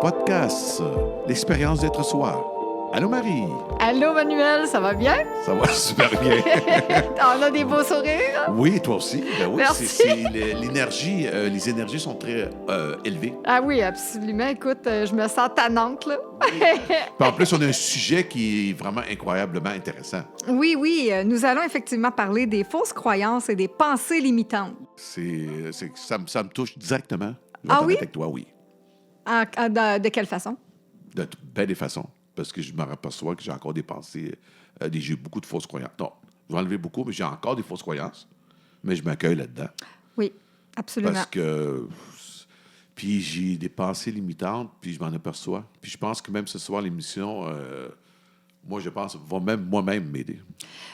podcast, l'expérience d'être soi. Allô, Marie? Allô, Manuel, ça va bien? Ça va super bien. On a des beaux sourires. Oui, toi aussi. Ben oui, Merci. l'énergie. Les énergies sont très élevées. Ah oui, absolument. Écoute, je me sens tannante, là. Puis en plus, on a un sujet qui est vraiment incroyablement intéressant. Oui, nous allons effectivement parler des fausses croyances et des pensées limitantes. Ça me touche directement. Je vais Ah être oui? honnête avec toi, oui. De quelle façon? De bien des façons. Parce que je me aperçois que j'ai encore des pensées, j'ai beaucoup de fausses croyances. Non, je vais enlever beaucoup, mais j'ai encore des fausses croyances. Mais je m'accueille là-dedans. Oui, absolument. Parce que... Puis j'ai des pensées limitantes, puis je m'en aperçois. Puis je pense que même ce soir, l'émission, moi, je pense, va même moi-même m'aider.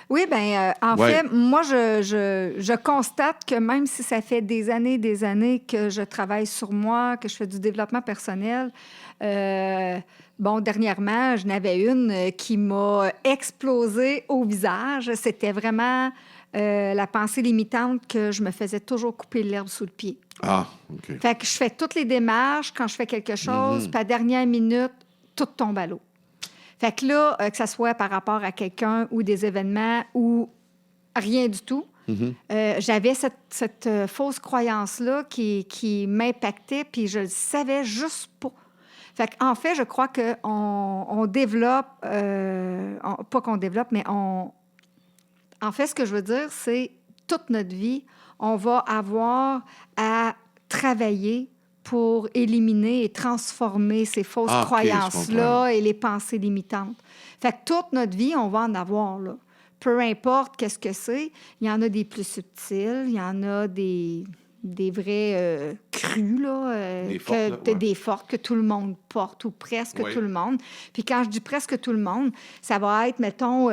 Oui, bien, en Ouais. fait, moi, je constate que même si ça fait des années que je travaille sur moi, que je fais du développement personnel, dernièrement, je n'avais une qui m'a explosé au visage. C'était vraiment la pensée limitante que je me faisais toujours couper l'herbe sous le pied. Ah, OK. Fait que je fais toutes les démarches quand je fais quelque chose, puis à la dernière minute, tout tombe à l'eau. Fait que là, que ça soit par rapport à quelqu'un ou des événements ou rien du tout, j'avais cette fausse croyance-là qui m'impactait, puis je le savais juste pas. Fait qu'en fait, je crois qu'on développe, pas qu'on développe, mais en fait, ce que je veux dire, c'est toute notre vie, on va avoir à travailler pour éliminer et transformer ces fausses Ah, OK, je croyances-là comprends. et les pensées limitantes. Fait que toute notre vie, on va en avoir, là. Peu importe qu'est-ce que c'est, il y en a des plus subtils, il y en a des vrais crus, là, Des fortes, là, ouais. des fortes que tout le monde porte, ou presque Oui. tout le monde. Puis quand je dis presque tout le monde, ça va être, mettons...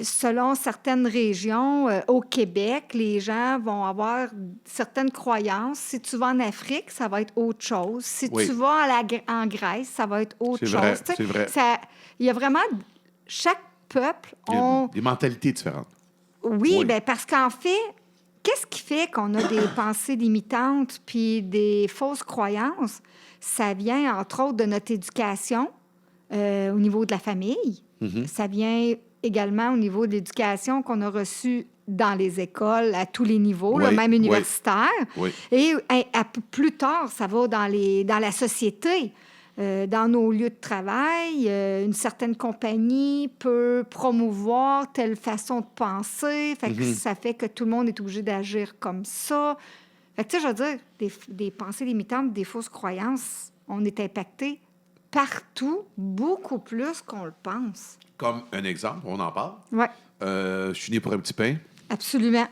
selon certaines régions, au Québec, les gens vont avoir certaines croyances. Si tu vas en Afrique, ça va être autre chose. Si Oui. tu vas en Grèce, ça va être autre C'est chose. vrai, Tu sais, c'est vrai. il y a vraiment... Chaque peuple Il y a ont... des mentalités différentes. Oui, Oui. bien, parce qu'en fait, qu'est-ce qui fait qu'on a des pensées limitantes puis des fausses croyances? Ça vient, entre autres, de notre éducation au niveau de la famille. Ça vient également au niveau de l'éducation qu'on a reçue dans les écoles à tous les niveaux, Oui, là, même oui. universitaire. Oui. Et plus tard, ça va dans la société. Dans nos lieux de travail, une certaine compagnie peut promouvoir telle façon de penser. Fait que ça fait que tout le monde est obligé d'agir comme ça. Fait que, tu sais, je veux dire, des pensées limitantes, des fausses croyances, on est impacté partout, beaucoup plus qu'on le pense. Comme un exemple, on en parle. Oui, Je suis né pour un petit pain. absolument.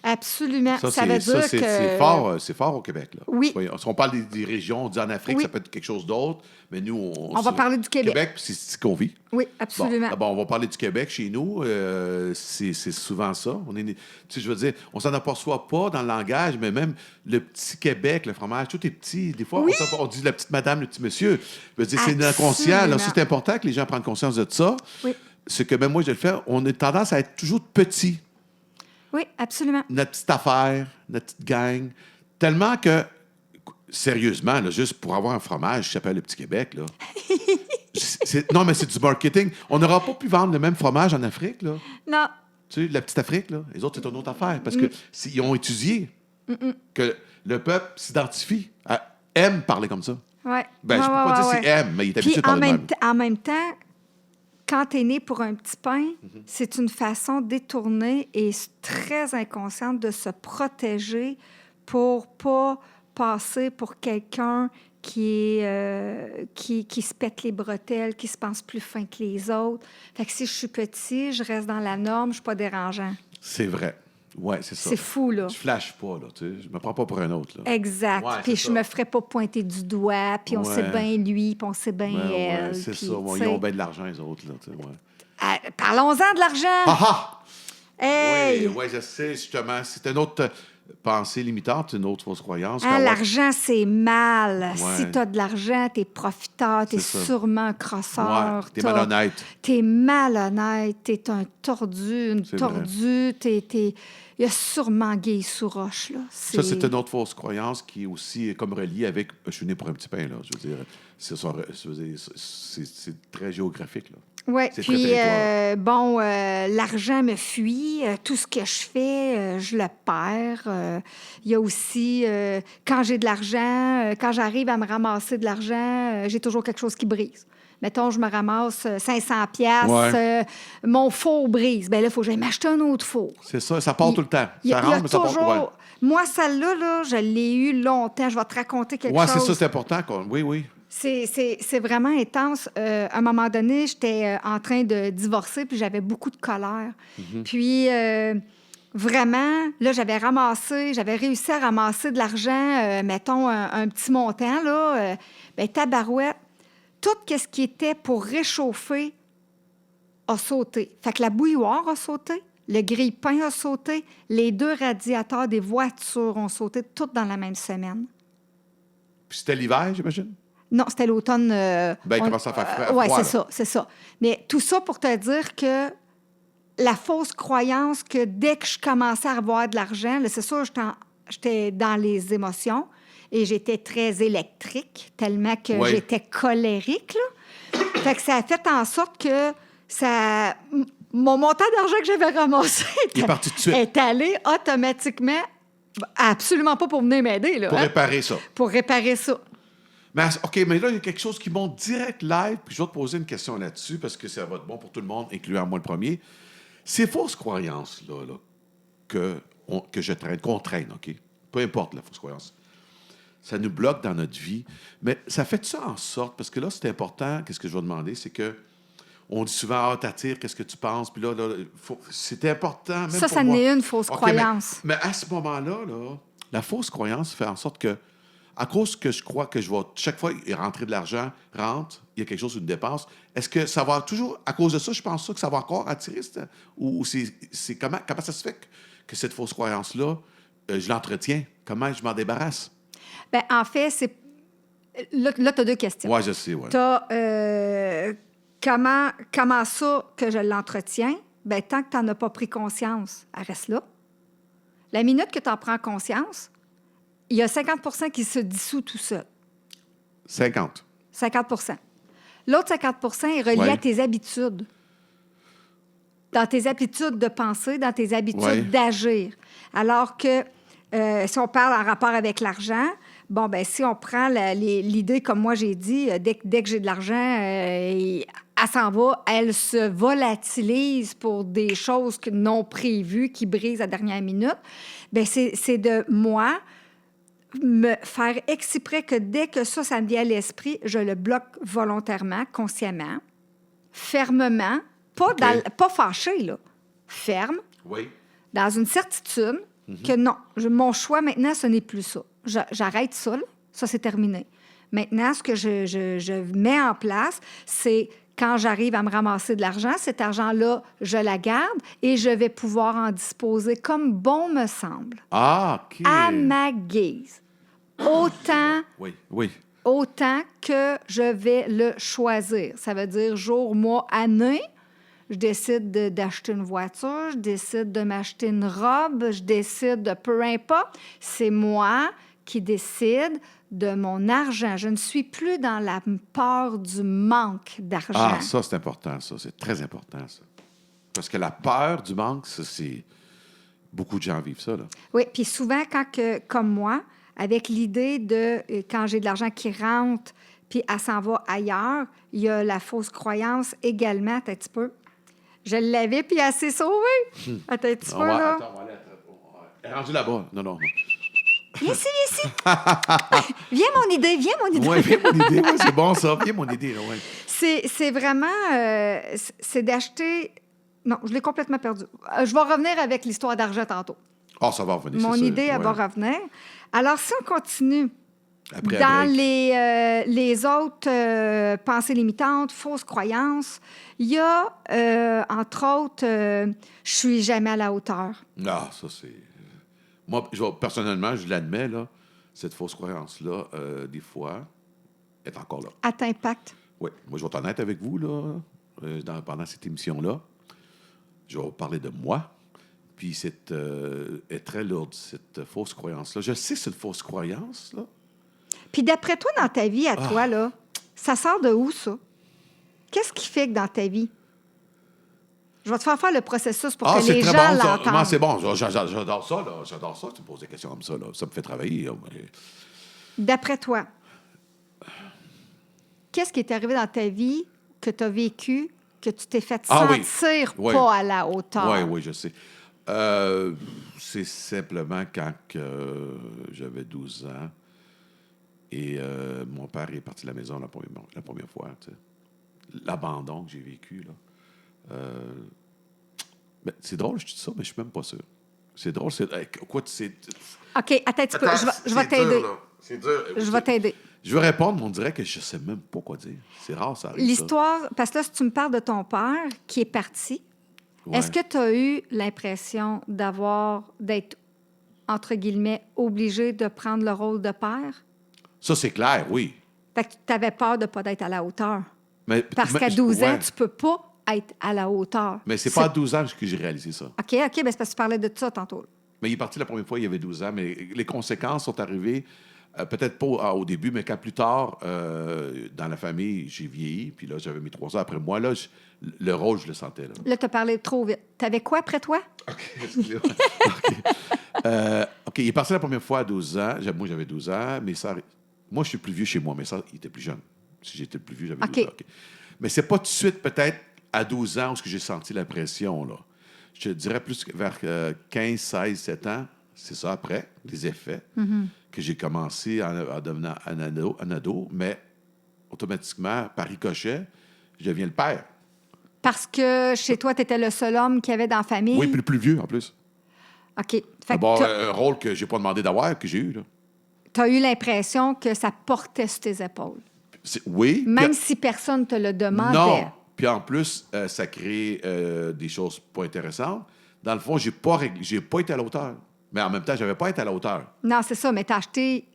Absolument. Ça veut dire que... C'est fort au Québec. Là. Oui. Si on parle des régions, on dit en Afrique, Oui. ça peut être quelque chose d'autre, mais nous, On va parler du Québec. Québec, puis c'est ici qu'on vit. Oui, Bon, absolument. d'abord, on va parler du Québec chez nous. C'est souvent ça. Tu sais, je veux dire, on s'en aperçoit pas dans le langage, mais même le petit Québec, le fromage, tout est petit. Des fois, on dit la petite madame, le petit monsieur. Je veux dire, c'est inconscient. Alors, c'est important que les gens prennent conscience de ça. Oui. Ce que même moi, je le fais, on a tendance à être toujours petit. Oui, absolument. Notre petite affaire, notre petite gang. Tellement que, sérieusement, là, juste pour avoir un fromage qui s'appelle le Petit Québec, là. Non, mais c'est du marketing. On n'aura pas pu vendre le même fromage en Afrique, là. Non. Tu sais, la petite Afrique, là. Les autres, c'est une autre affaire. Parce que ils ont étudié que le peuple s'identifie, aime parler comme ça. Oui. Ben, je peux pas dire s'il aime, mais il est habitué Puis à parler de même. en même temps, quand tu es né pour un petit pain, c'est une façon détournée et très inconsciente de se protéger pour pas passer pour quelqu'un qui se pète les bretelles, qui se pense plus fin que les autres. Fait que si je suis petit, je reste dans la norme, je suis pas dérangeant. C'est vrai. Oui, c'est ça. C'est fou, là. Je flash pas, là. Tu sais. Je me prends pas pour un autre, là. Exact. Ouais, Puis c'est je ça. me ferais pas pointer du doigt, puis on sait Ouais. bien lui, puis on sait bien Ben, elle. ouais, c'est puis, ça. Bon, tu ils sais. ont bien de l'argent, les autres, là. Tu sais, ouais. Parlons-en de l'argent. Ah ah! Hey! Oui, je sais, justement. C'est un autre. pensée limitante, c'est une autre fausse croyance. Hein, l'argent, c'est mal. Ouais. Si tu as de l'argent, tu es profiteur, tu es C'est ça. sûrement un crosseur. Ouais, t'es malhonnête. Tu es malhonnête, tu es un tordu, une C'est tordue. Il y a sûrement anguille sous roche. Là. Ça, c'est une autre fausse croyance qui est aussi comme reliée avec « je suis né pour un petit pain ». Là. Je veux dire, c'est très géographique. Là. Oui, C'est puis, très territoire. l'argent me fuit. Tout ce que je fais, je le perds. Il y a aussi, quand j'ai de l'argent, quand j'arrive à me ramasser de l'argent, j'ai toujours quelque chose qui brise. Mettons, je me ramasse 500 piastres, mon four brise. Bien là, il faut que j'aille m'acheter un autre four. C'est ça, ça part tout le temps. Il y Ça a rentre, mais ça part... toujours... Ouais. Moi, celle-là, là, je l'ai eue longtemps. Je vais te raconter quelque chose. Oui, c'est ça, c'est important. Oui, oui. C'est vraiment intense. À un moment donné, j'étais en train de divorcer, puis j'avais beaucoup de colère. Puis, vraiment, là, j'avais réussi à ramasser de l'argent, mettons, un petit montant, là. Bien, tabarouette, tout ce qui était pour réchauffer a sauté. Fait que la bouilloire a sauté, le grille-pain a sauté, les 2 radiateurs des voitures ont sauté, toutes dans la même semaine. Puis c'était l'hiver, j'imagine? Non, c'était l'automne. Il commence à faire froid. Oui, c'est ça. Mais tout ça pour te dire que la fausse croyance que dès que je commençais à avoir de l'argent, là, c'est sûr, j'étais dans les émotions et j'étais très électrique, tellement que j'étais colérique. Là. Fait que ça a fait en sorte que mon montant d'argent que j'avais ramassé Il est parti tout de suite. est allé automatiquement, absolument pas pour venir m'aider. Là, Pour réparer ça. Pour réparer ça. Mais, OK, mais là, il y a quelque chose qui monte direct live, puis je vais te poser une question là-dessus, parce que ça va être bon pour tout le monde, incluant moi le premier. Ces fausses croyances-là que je traîne, qu'on traîne, OK? Peu importe la fausse croyance. Ça nous bloque dans notre vie. Mais ça fait ça en sorte, parce que là, c'est important, qu'est-ce que je vais demander, c'est que on dit souvent, t'attires, qu'est-ce que tu penses? Puis là c'est important. Même Ça, pour ça moi. n'est une fausse croyance. Mais à ce moment-là, la fausse croyance fait en sorte que, à cause que je crois que je vais, chaque fois, rentrer de l'argent, il y a quelque chose, une dépense, est-ce que ça va toujours, à cause de ça, je pense que ça va encore attirer? Ou c'est comment ça se fait que cette fausse croyance-là, je l'entretiens? Comment je m'en débarrasse? Bien, en fait, c'est... Là, tu as 2 questions. Oui, je sais, oui. Tu as comment ça que je l'entretiens? Bien, tant que tu n'en as pas pris conscience, elle reste là. La minute que tu en prends conscience, il y a 50 qui se dissout tout seul. 50. 50 L'autre 50 est relié à tes habitudes. Dans tes habitudes de penser, dans tes habitudes d'agir. Alors que si on parle en rapport avec l'argent, bon, ben si on prend l'idée, comme moi j'ai dit, dès que j'ai de l'argent, elle s'en va, elle se volatilise pour des choses non prévues qui brisent à la dernière minute. Bien, c'est de moi me faire exprès que dès que ça me vient à l'esprit, je le bloque volontairement, consciemment, fermement, pas fâché, là, ferme, dans une certitude que non, mon choix maintenant, ce n'est plus ça. J'arrête ça, là. Ça, c'est terminé. Maintenant, ce que je mets en place, c'est quand j'arrive à me ramasser de l'argent, cet argent-là, je la garde et je vais pouvoir en disposer comme bon me semble. Ah, OK. À ma guise. Autant que je vais le choisir. Ça veut dire jour, mois, année. Je décide d'acheter une voiture, je décide de m'acheter une robe, je décide de peu importe. C'est moi qui décide de mon argent. Je ne suis plus dans la peur du manque d'argent. Ah, ça, c'est important, ça. C'est très important, ça. Parce que la peur du manque, ça, c'est... Beaucoup de gens vivent ça, là. Oui, puis souvent, comme moi, avec l'idée de quand j'ai de l'argent qui rentre, puis elle s'en va ailleurs, il y a la fausse croyance également, attends un petit peu. Je l'avais, puis elle s'est sauvée. Attends un petit peu, là. Attends, on va aller elle est rendue là-bas. Non. Viens ici. Viens, mon idée. Oui, viens, mon idée. Ouais, c'est bon, ça. Viens, mon idée. Ouais. C'est vraiment... c'est d'acheter... Non, je l'ai complètement perdu. Je vais revenir avec l'histoire d'argent tantôt. Ah, ça va revenir, Mon idée, elle va revenir. Alors, si on continue dans les autres pensées limitantes, fausses croyances, il y a, entre autres, je suis jamais à la hauteur. Ah, ça, c'est... Moi, personnellement, je l'admets, là, cette fausse croyance-là, des fois, est encore là. À t'impact. Oui, moi, je vais être honnête avec vous, là, pendant cette émission-là. Je vais parler de moi. Puis c'est est très lourde, cette fausse croyance-là. Je sais que c'est une fausse croyance, là. Puis d'après toi, dans ta vie, à toi, là, ça sort de où, ça? Qu'est-ce qui fait que dans ta vie? Je vais te faire le processus pour que c'est les très gens bon, ça. l'entendent. Non, c'est bon. J'adore ça, là. J'adore ça. Tu me poses des questions comme ça, là. Ça me fait travailler, là. D'après toi, qu'est-ce qui est arrivé dans ta vie que tu as vécu, que tu t'es fait sentir Oui. pas à la hauteur? Oui, je sais. C'est simplement quand j'avais 12 ans et mon père est parti de la maison la première fois. Tu sais. L'abandon que j'ai vécu, là. Ben, c'est drôle, je te dis ça, mais je suis même pas sûr. C'est drôle, quoi, c'est... OK, attends un petit peu. Je vais t'aider. C'est dur. Je vais t'aider. Je veux répondre, mais on dirait que je sais même pas quoi dire. C'est rare, ça arrive, L'histoire, parce que là, si tu me parles de ton père qui est parti, Ouais. est-ce que tu as eu l'impression d'être, entre guillemets, obligé de prendre le rôle de père? Ça, c'est clair, oui. Fait que tu avais peur de ne pas être à la hauteur. Parce Mais- qu'à 12 ans, ouais. tu peux pas être à la hauteur. Mais c'est pas à 12 ans que j'ai réalisé ça. OK, ben c'est parce que tu parlais de ça tantôt. Mais il est parti la première fois, il avait 12 ans, mais les conséquences sont arrivées, peut-être pas au début, mais quand plus tard, dans la famille, j'ai vieilli, puis là, j'avais mes 3 ans après moi, là, le rôle, je le sentais, là. Là, tu as parlé trop vite. Tu avais quoi après toi? OK, excusez-moi. OK, il est parti la première fois à 12 ans. Moi, j'avais 12 ans. Mes sœurs... Moi, je suis plus vieux chez moi. Mes sœurs, ils étaient plus jeunes. Si j'étais le plus vieux, j'avais 12 ans. OK. Mais c'est pas tout de suite, peut-être, à 12 ans, où j'ai senti la pression, là. Je te dirais plus vers 15, 16, 7 ans. C'est ça, après, les effets, que j'ai commencé en devenant un ado. Mais automatiquement, par ricochet, je deviens le père. Parce que chez toi, tu étais le seul homme qu'il y avait dans la famille? Oui, puis le plus vieux, en plus. OK. Fait D'abord, que un rôle que j'ai pas demandé d'avoir, que j'ai eu, là. tu as eu l'impression que ça portait sur tes épaules. Oui. Même puis- si personne ne te le demandait. Non. Puis en plus, ça crée des choses pas intéressantes. Dans le fond, j'ai pas été à la hauteur. Mais en même temps, j'avais pas été à la hauteur. Non, c'est ça, mais tu as acheté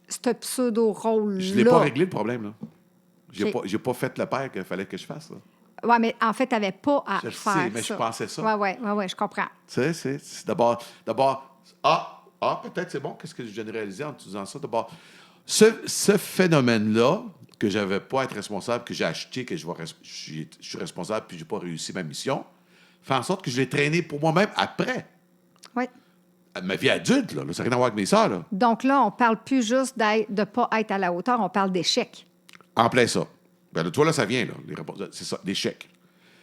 ce pseudo-rôle-là. Je l'ai pas réglé, le problème, là. OK. J'ai pas fait le père qu'il fallait que je fasse, là. Oui, mais en fait, tu n'avais pas à Je le faire sais, mais ça. je pensais ça. Oui, je comprends. Tu sais, c'est d'abord, peut-être c'est bon, qu'est-ce que je viens de réaliser en te disant ça? D'abord, ce phénomène-là, que je n'avais pas à être responsable, que j'ai acheté, que je suis responsable, puis je n'ai pas réussi ma mission, fait en sorte que je l'ai traîné pour moi-même après. Oui. Ma vie adulte, là, ça n'a rien à voir avec mes sœurs, là. Donc là, on ne parle plus juste de ne pas être à la hauteur, on parle d'échec. En plein ça. Ben, toi, là, ça vient, là, les réponses. C'est ça, l'échec.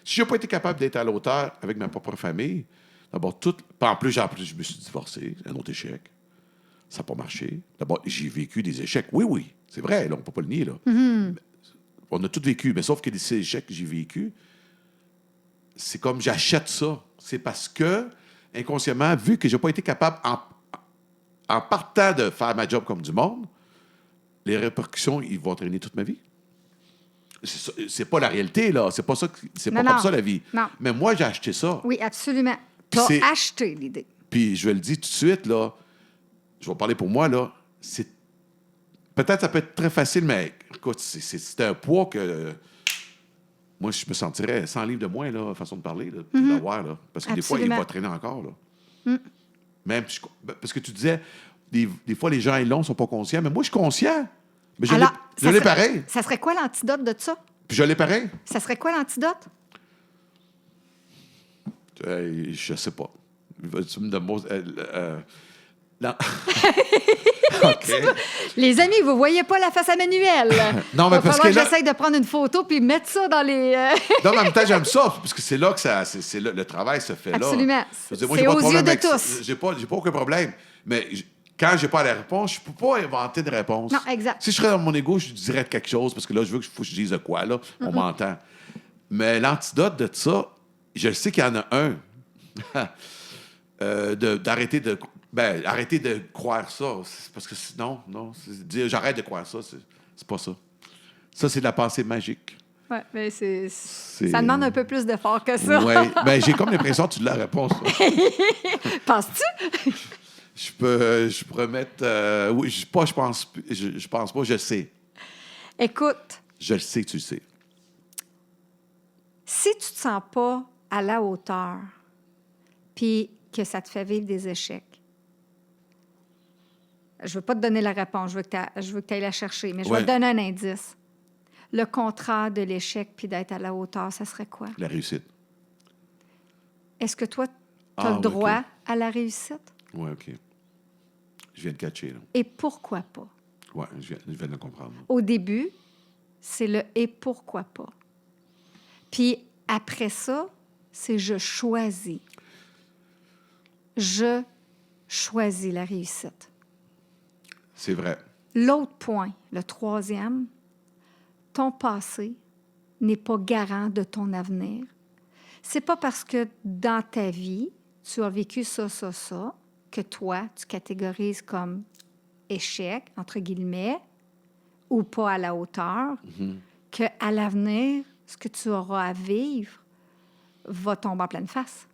Si je n'ai pas été capable d'être à la hauteur avec ma propre famille, d'abord, en plus, je me suis divorcé, un autre échec. Ça n'a pas marché. D'abord, j'ai vécu des échecs. Oui, c'est vrai, là, on ne peut pas le nier, là. On a tous vécu, mais sauf que ces échecs que j'ai vécus, c'est comme j'achète ça. C'est parce que, inconsciemment, vu que je n'ai pas été capable, en partant de faire ma job comme du monde, les répercussions, ils vont traîner toute ma vie. C'est pas la réalité, là. C'est pas ça, c'est pas Non, comme ça, la vie. Non. Mais moi, j'ai acheté ça. Oui, absolument. Tu Puis as acheté l'idée. Puis je vais le dire tout de suite, là, je vais parler pour moi, là, peut-être ça peut être très facile, mais écoute, c'est un poids que moi, je me sentirais 100 livres de moins, là, façon de parler, là, puis d'avoir, là. Parce que des fois, il Absolument. va traîner encore, là. Même, parce que tu disais, des fois, les gens, ils ne sont pas conscients, mais moi, je suis conscient. Mais je Alors, l'ai ça serait- pareil. Ça serait quoi l'antidote de ça? Puis je l'ai pareil. Ça serait quoi l'antidote? Je sais pas. Tu me demandes... non. OK. Les amis, vous voyez pas la face à Manuel. Non, mais Il va parce falloir que là- j'essaye de prendre une photo puis mettre ça dans les... Non, mais en même temps, j'aime ça, parce que c'est là que c'est là, le travail se fait là. Absolument. Je veux dire, moi, C'est j'ai pas de aux problème yeux de avec ça. tous. J'ai pas aucun problème. Mais quand j'ai pas la réponse, je peux pas inventer de réponse. Non, exact. Si je serais dans mon ego, je dirais quelque chose, parce que là, je veux faut que je dise de quoi, là. On m'entend. Mais l'antidote de ça, je sais qu'il y en a un. D'arrêter de... arrêter de croire ça. C'est parce que sinon, non. Dire j'arrête de croire ça, c'est pas ça. Ça, c'est de la pensée magique. Oui, mais ça demande un peu plus d'effort que ça. Oui. J'ai comme l'impression que tu l'as la réponse. là. Penses-tu? Je pourrais mettre... oui, je pense pas, je sais. Écoute, Je le sais que tu le sais. si tu te sens pas à la hauteur, puis que ça te fait vivre des échecs, je veux pas te donner la réponse, je veux que tu ailles la chercher, mais je vais Ouais. te donner un indice. Le contraire de l'échec puis d'être à la hauteur, ça serait quoi? La réussite. Est-ce que toi, tu as Ah, le oui, droit OK. à la réussite? Oui, OK. Je viens de catcher, là. Et pourquoi pas? Oui, je viens de le comprendre. Au début, c'est le « et pourquoi pas ». Puis après ça, c'est « je choisis ». Je choisis la réussite. C'est vrai. L'autre point, le troisième, ton passé n'est pas garant de ton avenir. C'est pas parce que dans ta vie, tu as vécu ça, que toi, tu catégorises comme échec, entre guillemets, ou pas à la hauteur, qu'à l'avenir, ce que tu auras à vivre va tomber en pleine face.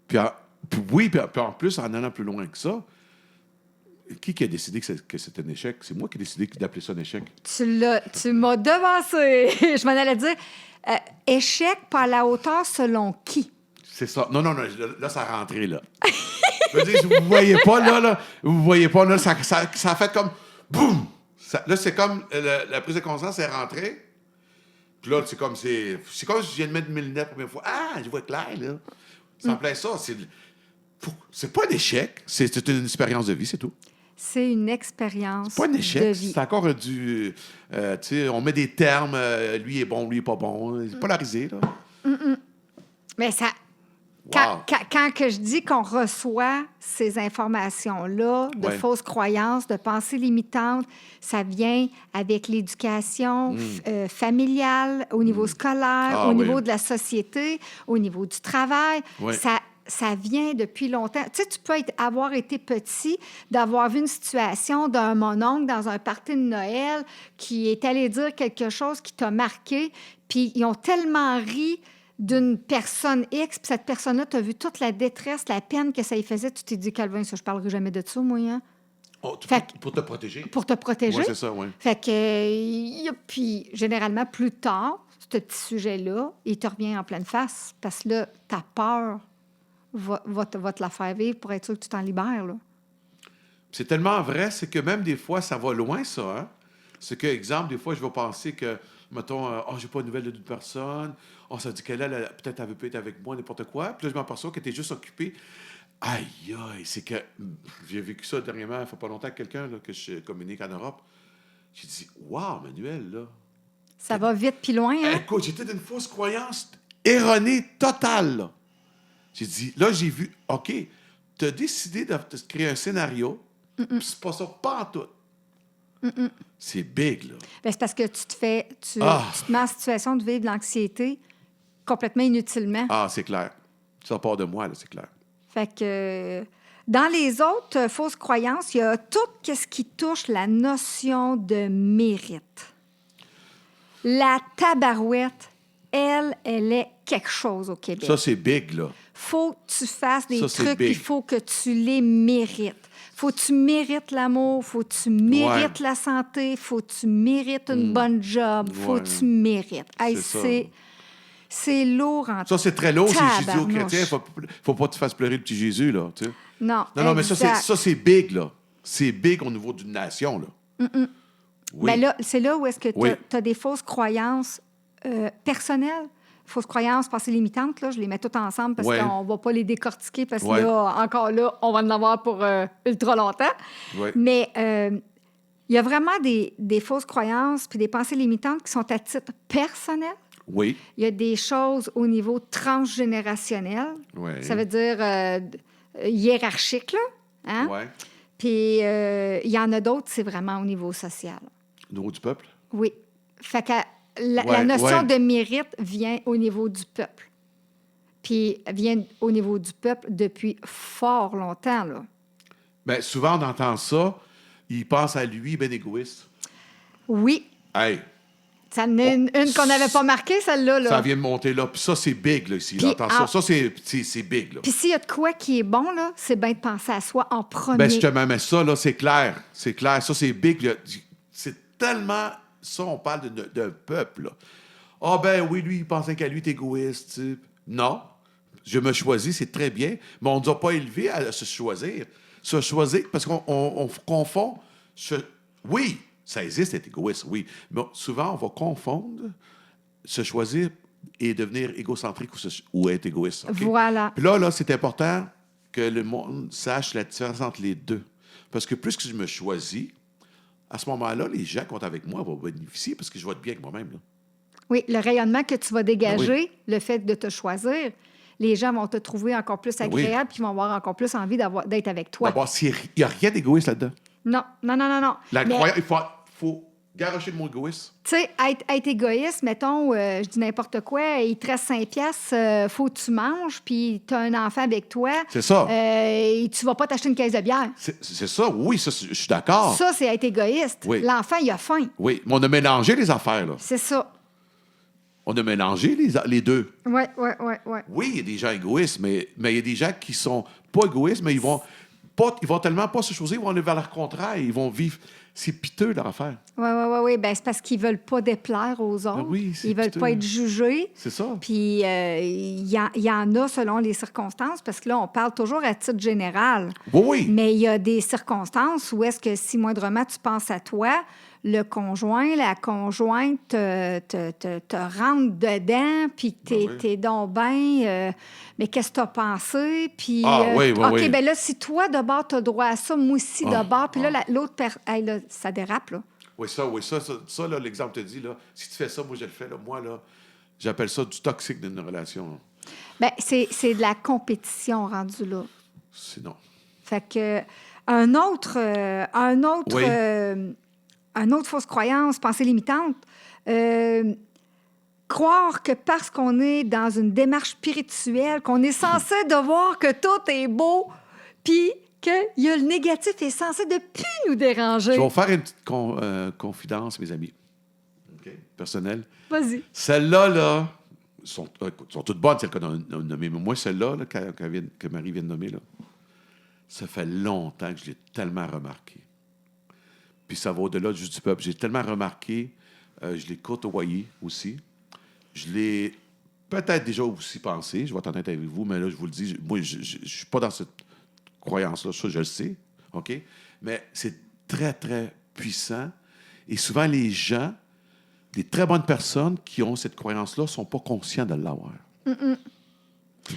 Puis en plus, en allant plus loin que ça, qui a décidé que c'était un échec? C'est moi qui ai décidé d'appeler ça un échec. Tu m'as devancé. Je m'en allais dire, échec pas à la hauteur selon qui? C'est ça. Non, là, ça a rentré, là. Je veux dire, vous voyez pas, là. Vous voyez pas, là, ça a fait comme... Boum! Là, c'est comme... la prise de conscience est rentrée. Puis là, c'est comme si je viens de mettre mes lunettes la première fois. Ah, je vois clair, là. C'est en plein ça. C'est pas un échec. C'est une expérience de vie, c'est tout. C'est une expérience C'est pas un de échec. vie. C'est encore du... tu sais, on met des termes. Lui est bon, lui est pas bon. C'est polarisé, là. Mais ça... Wow. Quand que je dis qu'on reçoit ces informations-là de Ouais. fausses croyances, de pensées limitantes, ça vient avec l'éducation familiale, au niveau scolaire, Ah, au oui. niveau de la société, au niveau du travail. Ouais. Ça vient depuis longtemps. Tu sais, tu peux avoir été petit, d'avoir vu une situation d'un mononcle dans un party de Noël qui est allé dire quelque chose qui t'a marqué, puis ils ont tellement ri d'une personne X, puis cette personne-là, tu as vu toute la détresse, la peine que ça y faisait. Tu t'es dit, Calvin, ça, je parlerai jamais de ça, moi, hein? Pour te protéger. Pour te protéger. Oui, c'est ça, oui. Fait que, puis généralement, plus tard, ce petit sujet-là, il te revient en pleine face, parce que là, ta peur va te la faire vivre pour être sûr que tu t'en libères, là. C'est tellement vrai, c'est que même des fois, ça va loin, ça. Hein? C'est que, exemple, des fois, je vais penser que, mettons, j'ai pas de nouvelles d'une personne. Ça dit qu'elle, peut-être, elle veut pas être avec moi, n'importe quoi. Puis là, je m'aperçois qu'elle était juste occupée. Aïe, aïe, c'est que j'ai vécu ça dernièrement, il ne faut pas longtemps, avec quelqu'un là, que je communique en Europe. J'ai dit, wow, Manuel, là. Ça va vite puis loin, hein? Écoute, j'étais d'une fausse croyance erronée totale, là. J'ai dit, là, j'ai vu, OK, tu as décidé de créer un scénario, puis c'est pas ça, pas en tout. C'est big, là. Bien, c'est parce que tu te mets en situation de vivre de l'anxiété complètement inutilement. Ah, c'est clair. Ça part de moi, là, c'est clair. Fait que dans les autres fausses croyances, il y a tout ce qui touche la notion de mérite. La tabarouette, elle est quelque chose au Québec. Ça, c'est big, là. Faut que tu fasses des Ça, c'est trucs, big. il faut que tu les mérites. Faut que tu mérites l'amour, faut que tu mérites la santé, faut que tu mérites une bonne job, faut Ouais. que tu mérites. Hey, C'est ça. c'est lourd en Ça, c'est très lourd. Si je dis aux tabarnouche. chrétiens, faut pas que tu fasses pleurer le petit Jésus, là. Tu sais. Non, Non, mais exact. ça, c'est big, là. C'est big au niveau d'une nation, là. Oui. Ben là, c'est là où est-ce que Oui. tu as des fausses croyances personnelles, fausses croyances, pensées limitantes. Là, je les mets toutes ensemble parce Ouais. qu'on ne va pas les décortiquer parce que Ouais. là, encore là, on va en avoir pour ultra longtemps. Oui. Mais il y a vraiment des fausses croyances puis des pensées limitantes qui sont à titre personnel. Oui. Il y a des choses au niveau transgénérationnel. Ouais. Ça veut dire hiérarchique, là. Hein? Oui. Puis il y en a d'autres, c'est vraiment au niveau social. Au niveau du peuple. Oui. Fait que la Ouais, notion ouais. de mérite vient au niveau du peuple. Puis vient au niveau du peuple depuis fort longtemps, là. Bien, souvent, on entend ça. Il pense à lui, ben égoïste. Oui. Hey, Ça en est une qu'on n'avait pas marquée, celle-là. Là. Ça vient de monter là. Puis ça, c'est big, là, ici. Puis, Là. Attention, ça, c'est big, là. Puis s'il y a de quoi qui est bon, là, c'est bien de penser à soi en premier. Ben, justement, mais ça, là, c'est clair. C'est clair. Ça, c'est big. Là. C'est tellement... Ça, on parle d'un peuple, là. Ah, ben oui, lui, il pensait qu'à lui, t'es égoïste, tu sais. Non. Je me choisis, c'est très bien. Mais on ne nous a pas élevés à se choisir. Se choisir, parce qu'on confond... Oui, ça existe, être égoïste, oui. Mais souvent, on va confondre se choisir et devenir égocentrique ou être égoïste. Okay? Voilà. Puis là, c'est important que le monde sache la différence entre les deux. Parce que plus que je me choisis, à ce moment-là, les gens qui sont avec moi vont bénéficier parce que je vais être bien avec moi-même. Là. Oui, le rayonnement que tu vas dégager, Ben oui. le fait de te choisir, les gens vont te trouver encore plus agréable puis vont avoir encore plus envie d'être avec toi. D'abord, il n'y a rien d'égoïste là-dedans. Non. Il faut garrocher le mot égoïste. Tu sais, être égoïste, mettons, je dis n'importe quoi, il te reste 5 piastres, faut que tu manges, puis tu as un enfant avec toi. C'est ça. Et tu vas pas t'acheter une caisse de bière. C'est ça, oui, ça, je suis d'accord. Ça, c'est être égoïste. Oui. L'enfant, il a faim. Oui, mais on a mélangé les affaires, là. C'est ça. On a mélangé les deux. Oui. Oui, il y a des gens égoïstes, mais il y a des gens qui sont pas égoïstes, mais ils vont tellement pas se choisir, ils vont aller vers leur contraire, ils vont vivre. C'est piteux, leur affaire. Oui. Ben, c'est parce qu'ils veulent pas déplaire aux autres. Oui, c'est ils veulent piteux. pas être jugés. C'est ça. Puis, il y en a selon les circonstances, parce que là, on parle toujours à titre général. Oui. Mais il y a des circonstances où est-ce que si moindrement tu penses à toi, le conjoint, la conjointe te rentre dedans, puis t'es donc bien... mais qu'est-ce que tu as pensé? Puis, oui. OK, bien là, si toi, de bord, tu as droit à ça, moi aussi, de bord, puis là, l'autre... Hey, là, ça dérape, là. Oui, ça là, l'exemple te dit, là, si tu fais ça, moi, je le fais, là. Moi, là, j'appelle ça du toxique d'une relation. Là. Bien, c'est de la compétition rendue là. Sinon. Fait que un autre fausse croyance, pensée limitante, croire que parce qu'on est dans une démarche spirituelle, qu'on est censé de voir que tout est beau, puis que le négatif est censé de plus nous déranger. Je vais vous faire une petite confidence, mes amis. OK? Personnelle. Vas-y. Celles-là, là, sont toutes bonnes, celles qu'on a nommées. Mais moi, celle-là, là, que Marie vient de nommer, là, ça fait longtemps que je l'ai tellement remarqué. Puis ça va au-delà juste du peuple. J'ai tellement remarqué, je l'ai côtoyé aussi. Je l'ai peut-être déjà aussi pensé, je vais être honnête avec vous, mais là, je vous le dis, moi, je ne suis pas dans cette croyance-là, ça, je le sais, OK? Mais c'est très, très puissant. Et souvent, les gens, des très bonnes personnes qui ont cette croyance-là, ne sont pas conscients de l'avoir.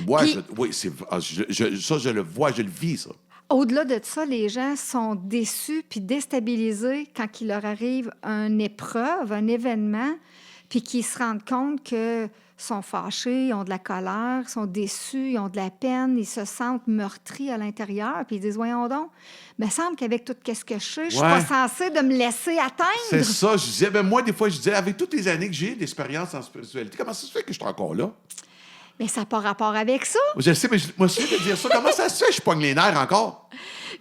Moi, je le vois, je le vis, ça. Au-delà de ça, les gens sont déçus puis déstabilisés quand il leur arrive une épreuve, un événement, puis qu'ils se rendent compte qu'ils sont fâchés, ils ont de la colère, ils sont déçus, ils ont de la peine, ils se sentent meurtris à l'intérieur, puis ils disent « Voyons donc, il me semble qu'avec tout ce que je sais, je suis pas censée de me laisser atteindre. » C'est ça, je disais, moi, des fois, je disais, avec toutes les années que j'ai d'expérience en spiritualité, comment ça se fait que je suis encore là? Mais ça n'a pas rapport avec ça. Je sais, mais moi, je suis de dire ça. Comment ça se fait que je pogne les nerfs encore?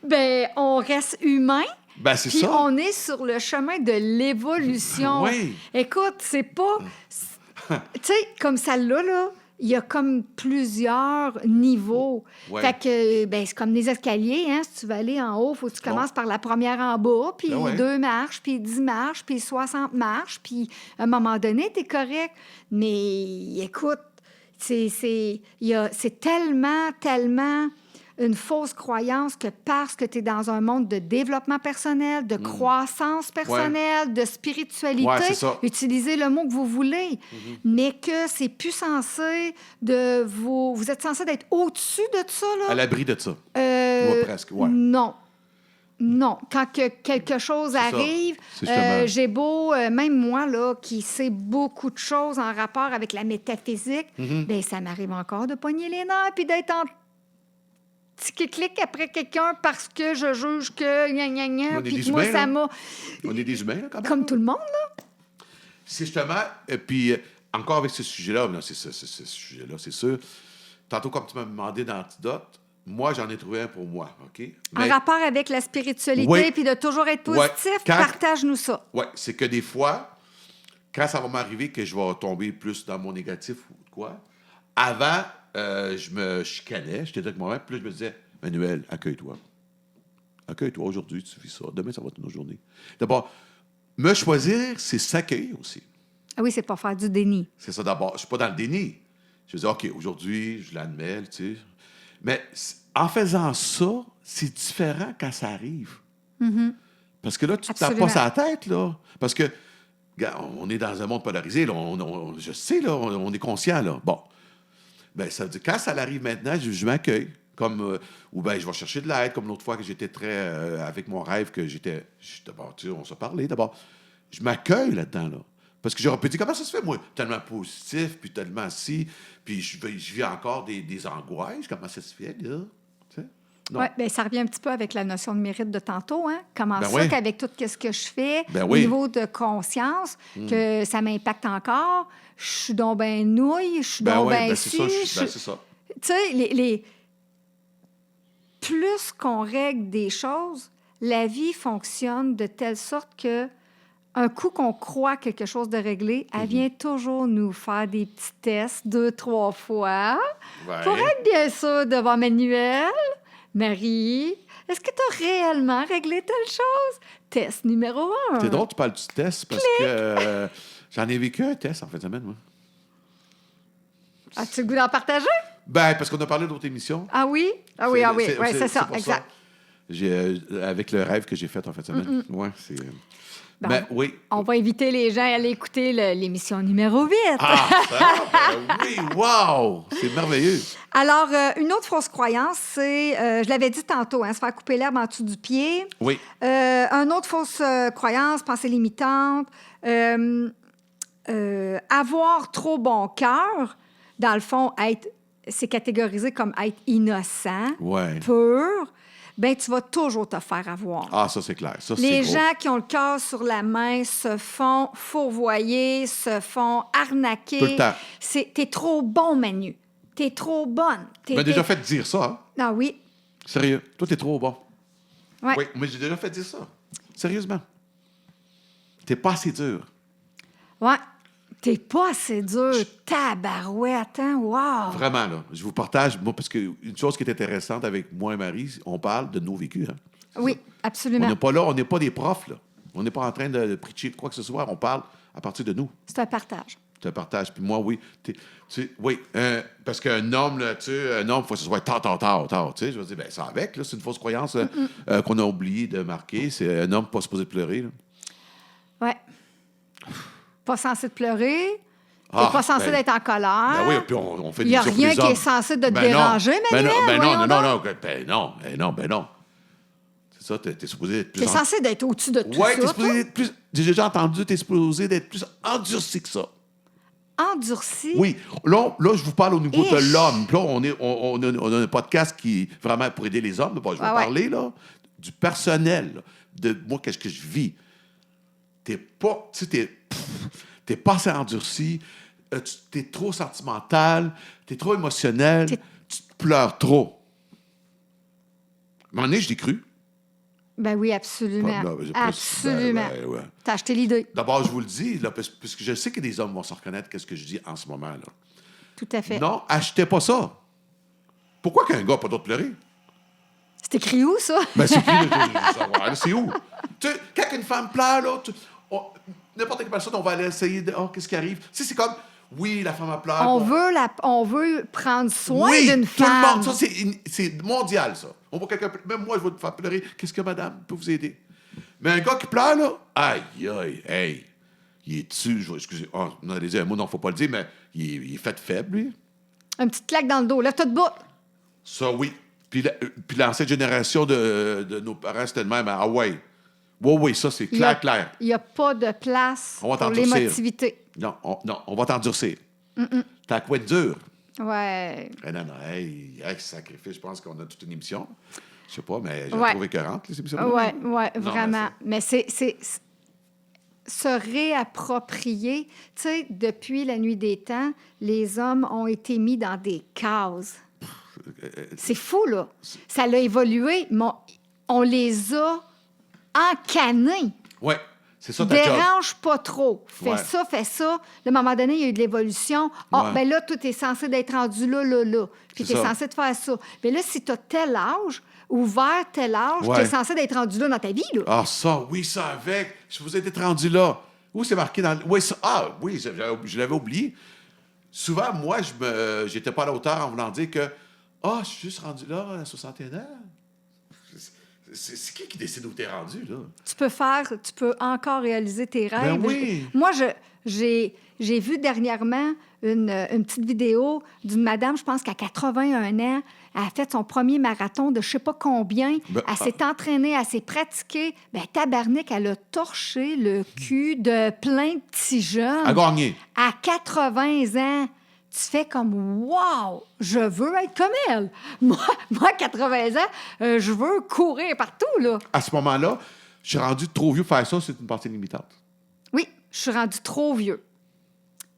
Bien, on reste humain. Ben, c'est Puis ça. on est sur le chemin de l'évolution. Oui. Écoute, c'est pas... Tu sais, comme celle-là, là, il y a comme plusieurs niveaux. Ouais. Fait que, ben, c'est comme des escaliers, hein. Si tu veux aller en haut, il faut que tu commences par la première en bas, puis 2 marches, puis 10 marches, puis 60 marches, puis à un moment donné, t'es correct. Mais écoute, c'est tellement une fausse croyance que parce que tu es dans un monde de développement personnel, de croissance personnelle, de spiritualité, utilisez le mot que vous voulez, mais que c'est plus censé de vous... Vous êtes censé d'être au-dessus de ça, là? À l'abri de ça. Presque, Non. Quand quelque chose arrive, j'ai beau, même moi, là, qui sais beaucoup de choses en rapport avec la métaphysique, bien, ça m'arrive encore de pogner les nerfs puis d'être en petit clic après quelqu'un parce que je juge que gna puis moi, ça m'a... On est des humains, là, quand même. Comme tout le monde, là. C'est justement... puis, encore avec ce sujet-là, ce sujet-là, c'est sûr. Tantôt, comme tu m'as demandé d'antidote, moi, j'en ai trouvé un pour moi, OK? En rapport avec la spiritualité, puis de toujours être positif, partage-nous ça. Oui, c'est que des fois, quand ça va m'arriver que je vais tomber plus dans mon négatif ou quoi, avant, je me chicanais, j'étais avec moi-même, puis là, je me disais, Manuel, accueille-toi. Accueille-toi, aujourd'hui, tu vis ça. Demain, ça va être une autre journée. D'abord, me choisir, c'est s'accueillir aussi. Ah oui, c'est pas faire du déni. C'est ça d'abord. Je suis pas dans le déni. Je dis, OK, aujourd'hui, je l'admets, tu sais. Mais en faisant ça, c'est différent quand ça arrive. Parce que là, tu ne tapes pas sa tête, là. Parce que, regarde, on est dans un monde polarisé, là. Je sais, là, on est conscient, là. Bon. Ben, ça veut dire, quand ça arrive maintenant, je m'accueille. Comme, ou bien je vais chercher de l'aide, comme l'autre fois que j'étais très... avec mon rêve, que j'étais... D'abord, tu sais, on s'est parlé, d'abord. Je m'accueille là-dedans, là. Parce que j'aurais pu dire, comment ça se fait, moi? Tellement positif, puis tellement si, puis je vis encore des angoisses. Comment ça se fait, là? Tu sais? Oui, bien, ça revient un petit peu avec la notion de mérite de tantôt. Hein? Comment Ben ça oui. qu'avec tout ce que je fais, Ben au oui. niveau de conscience, que ça m'impacte encore, je suis donc ben nouille, je suis Ben donc oui, ben ben c'est ça. ci. Ben c'est ça. Tu sais, plus qu'on règle des choses, la vie fonctionne de telle sorte que un coup qu'on croit quelque chose de réglé, elle vient toujours nous faire des petits tests 2, 3 fois Ouais. pour être bien sûr devant Manuel. Marie, est-ce que tu as réellement réglé telle chose? Test numéro 1. C'est drôle, tu parles du test, parce que j'en ai vécu un test en fin de semaine, moi. As-tu le goût d'en partager? Ben, parce qu'on a parlé d'autres émissions. Ah oui? Ah oui, ouais, c'est ça, pour exact. Avec le rêve que j'ai fait en fin de semaine. Ouais, c'est... Ben, Ben, oui. On va inviter les gens à aller écouter l'émission numéro 8. Ah, ben oui, wow! C'est merveilleux. Alors, une autre fausse croyance, c'est, je l'avais dit tantôt, hein, se faire couper l'herbe en dessous du pied. Oui. Une autre fausse croyance, pensée limitante, avoir trop bon cœur, dans le fond, c'est catégorisé comme être innocent, Ouais. pur. Ben tu vas toujours te faire avoir. Ah, ça, c'est clair. Ça, c'est Les gros. gens qui ont le cœur sur la main se font fourvoyer, se font arnaquer. Tout le temps. T'es trop bon, Manu. T'es trop bonne. Tu m'as déjà fait dire ça, hein? Ah oui. Sérieux. Toi, t'es trop bon. Ouais. Oui, mais j'ai déjà fait dire ça. Sérieusement. T'es pas assez dur. Ouais. T'es pas assez dur. Tabarouette, hein? Wow! Vraiment, là. Je vous partage, moi, parce qu'une chose qui est intéressante avec moi et Marie, on parle de nos vécus. Hein? Oui, absolument. On n'est pas là, on n'est pas des profs, là. On n'est pas en train de preacher quoi que ce soit. On parle à partir de nous. C'est un partage. C'est un partage. Puis moi, oui. Oui, parce qu'un homme, là, tu sais, un homme, il faut que ce soit tard. Tu sais, je veux dire, ben, ça avec, là, c'est une fausse croyance qu'on a oublié de marquer. C'est un homme pas supposé pleurer, là. Ouais. Pas censé te pleurer. T'es pas censé d'être en colère. Ben oui, puis on fait Il n'y a des rien qui est censé de te déranger, Manuel. non. C'est ça, t'es supposé être plus... T'es censé d'être au-dessus de tout ouais, ça. t'es supposé être plus... J'ai déjà entendu, t'es supposé d'être plus endurci que ça. Endurci? Oui. Là, je vous parle au niveau Ish. de l'homme. Puis là, on a un podcast qui vraiment pour aider les hommes. Bon, je vais parler là, du personnel, là, de moi, qu'est-ce que je vis. T'es pas... Tu sais, t'es pas assez endurci, t'es trop sentimental, t'es trop émotionnel, tu te pleures trop. À un moment donné, je l'ai cru. Ben oui, absolument. Absolument. Ouais. T'as acheté l'idée. D'abord, je vous le dis, là, puisque je sais que des hommes vont se reconnaître qu'est-ce que je dis en ce moment. Là. Tout à fait. Non, achetez pas ça. Pourquoi qu'un gars n'a pas d'autre pleurer? C'est écrit où, ça? Ben, c'est écrit, c'est où? Tu sais, quand une femme pleure, là, n'importe quelle personne, on va aller essayer de... Oh, qu'est-ce qui arrive? Tu sais, c'est comme... Oui, la femme a pleuré. On veut prendre soin d'une tout femme. le monde. Ça, c'est mondial, ça. On voit quelqu'un... Même moi, je vais te faire pleurer. Qu'est-ce que madame peut vous aider? Mais un gars qui pleure, là... Aïe, hey. Il est dessus. Excusez, on a dit un mot, non, faut pas le dire, mais il est fait faible, lui. Une petite claque dans le dos. Lève-toi de bout. Ça, oui. Puis l'ancienne génération de nos parents, c'était le même. Ah ouais. Oui, ça, c'est clair. Il n'y a pas de place On va pour t'endurcir. l'émotivité. Non, on va t'endurcir. T'as quoi de dur? Ouais. Non, hey, sacrifice, je pense qu'on a toute une émission. Je sais pas, mais j'ai Ouais. trouvé écœurante, les émissions. Ouais, Non, vraiment. Mais c'est se réapproprier. Tu sais, depuis la nuit des temps, les hommes ont été mis dans des cases. C'est fou, là. Ça l'a évolué, mais on les a encanés. Oui. C'est ça ta job. Dérange pas trop. Fais Ouais. ça, fais ça. Là, à un moment donné, il y a eu de l'évolution. Ah, Ouais. ben là, toi, t'es censé d'être rendu là, là, là. Puis C'est t'es ça. censé de faire ça. Mais là, si t'as tel âge ou vers tel âge, Ouais. t'es censé d'être rendu là dans ta vie, là. Ah, ça, oui, ça avec. Je vous ai été rendu là. Où c'est marqué dans. Oui, ça. Ah, oui, je l'avais oublié. Souvent, moi, j'étais pas à la hauteur en voulant dire que. Ah, je suis juste rendu là à 61 ans. C'est qui décide où t'es rendu, là? Tu peux encore réaliser tes rêves. Ben oui. Moi, j'ai vu dernièrement une petite vidéo d'une madame, je pense qu'à 81 ans, elle a fait son premier marathon de je sais pas combien. Ben, Elle s'est entraînée, elle s'est pratiquée. Ben, tabarnak, elle a torché le cul de plein de petits jeunes. À gagner. À 80 ans. Tu fais comme « Wow! Je veux être comme elle! » Moi, à 80 ans, je veux courir partout, là. À ce moment-là, je suis rendu trop vieux pour faire ça, c'est une partie limitante. Oui, je suis rendue trop vieux.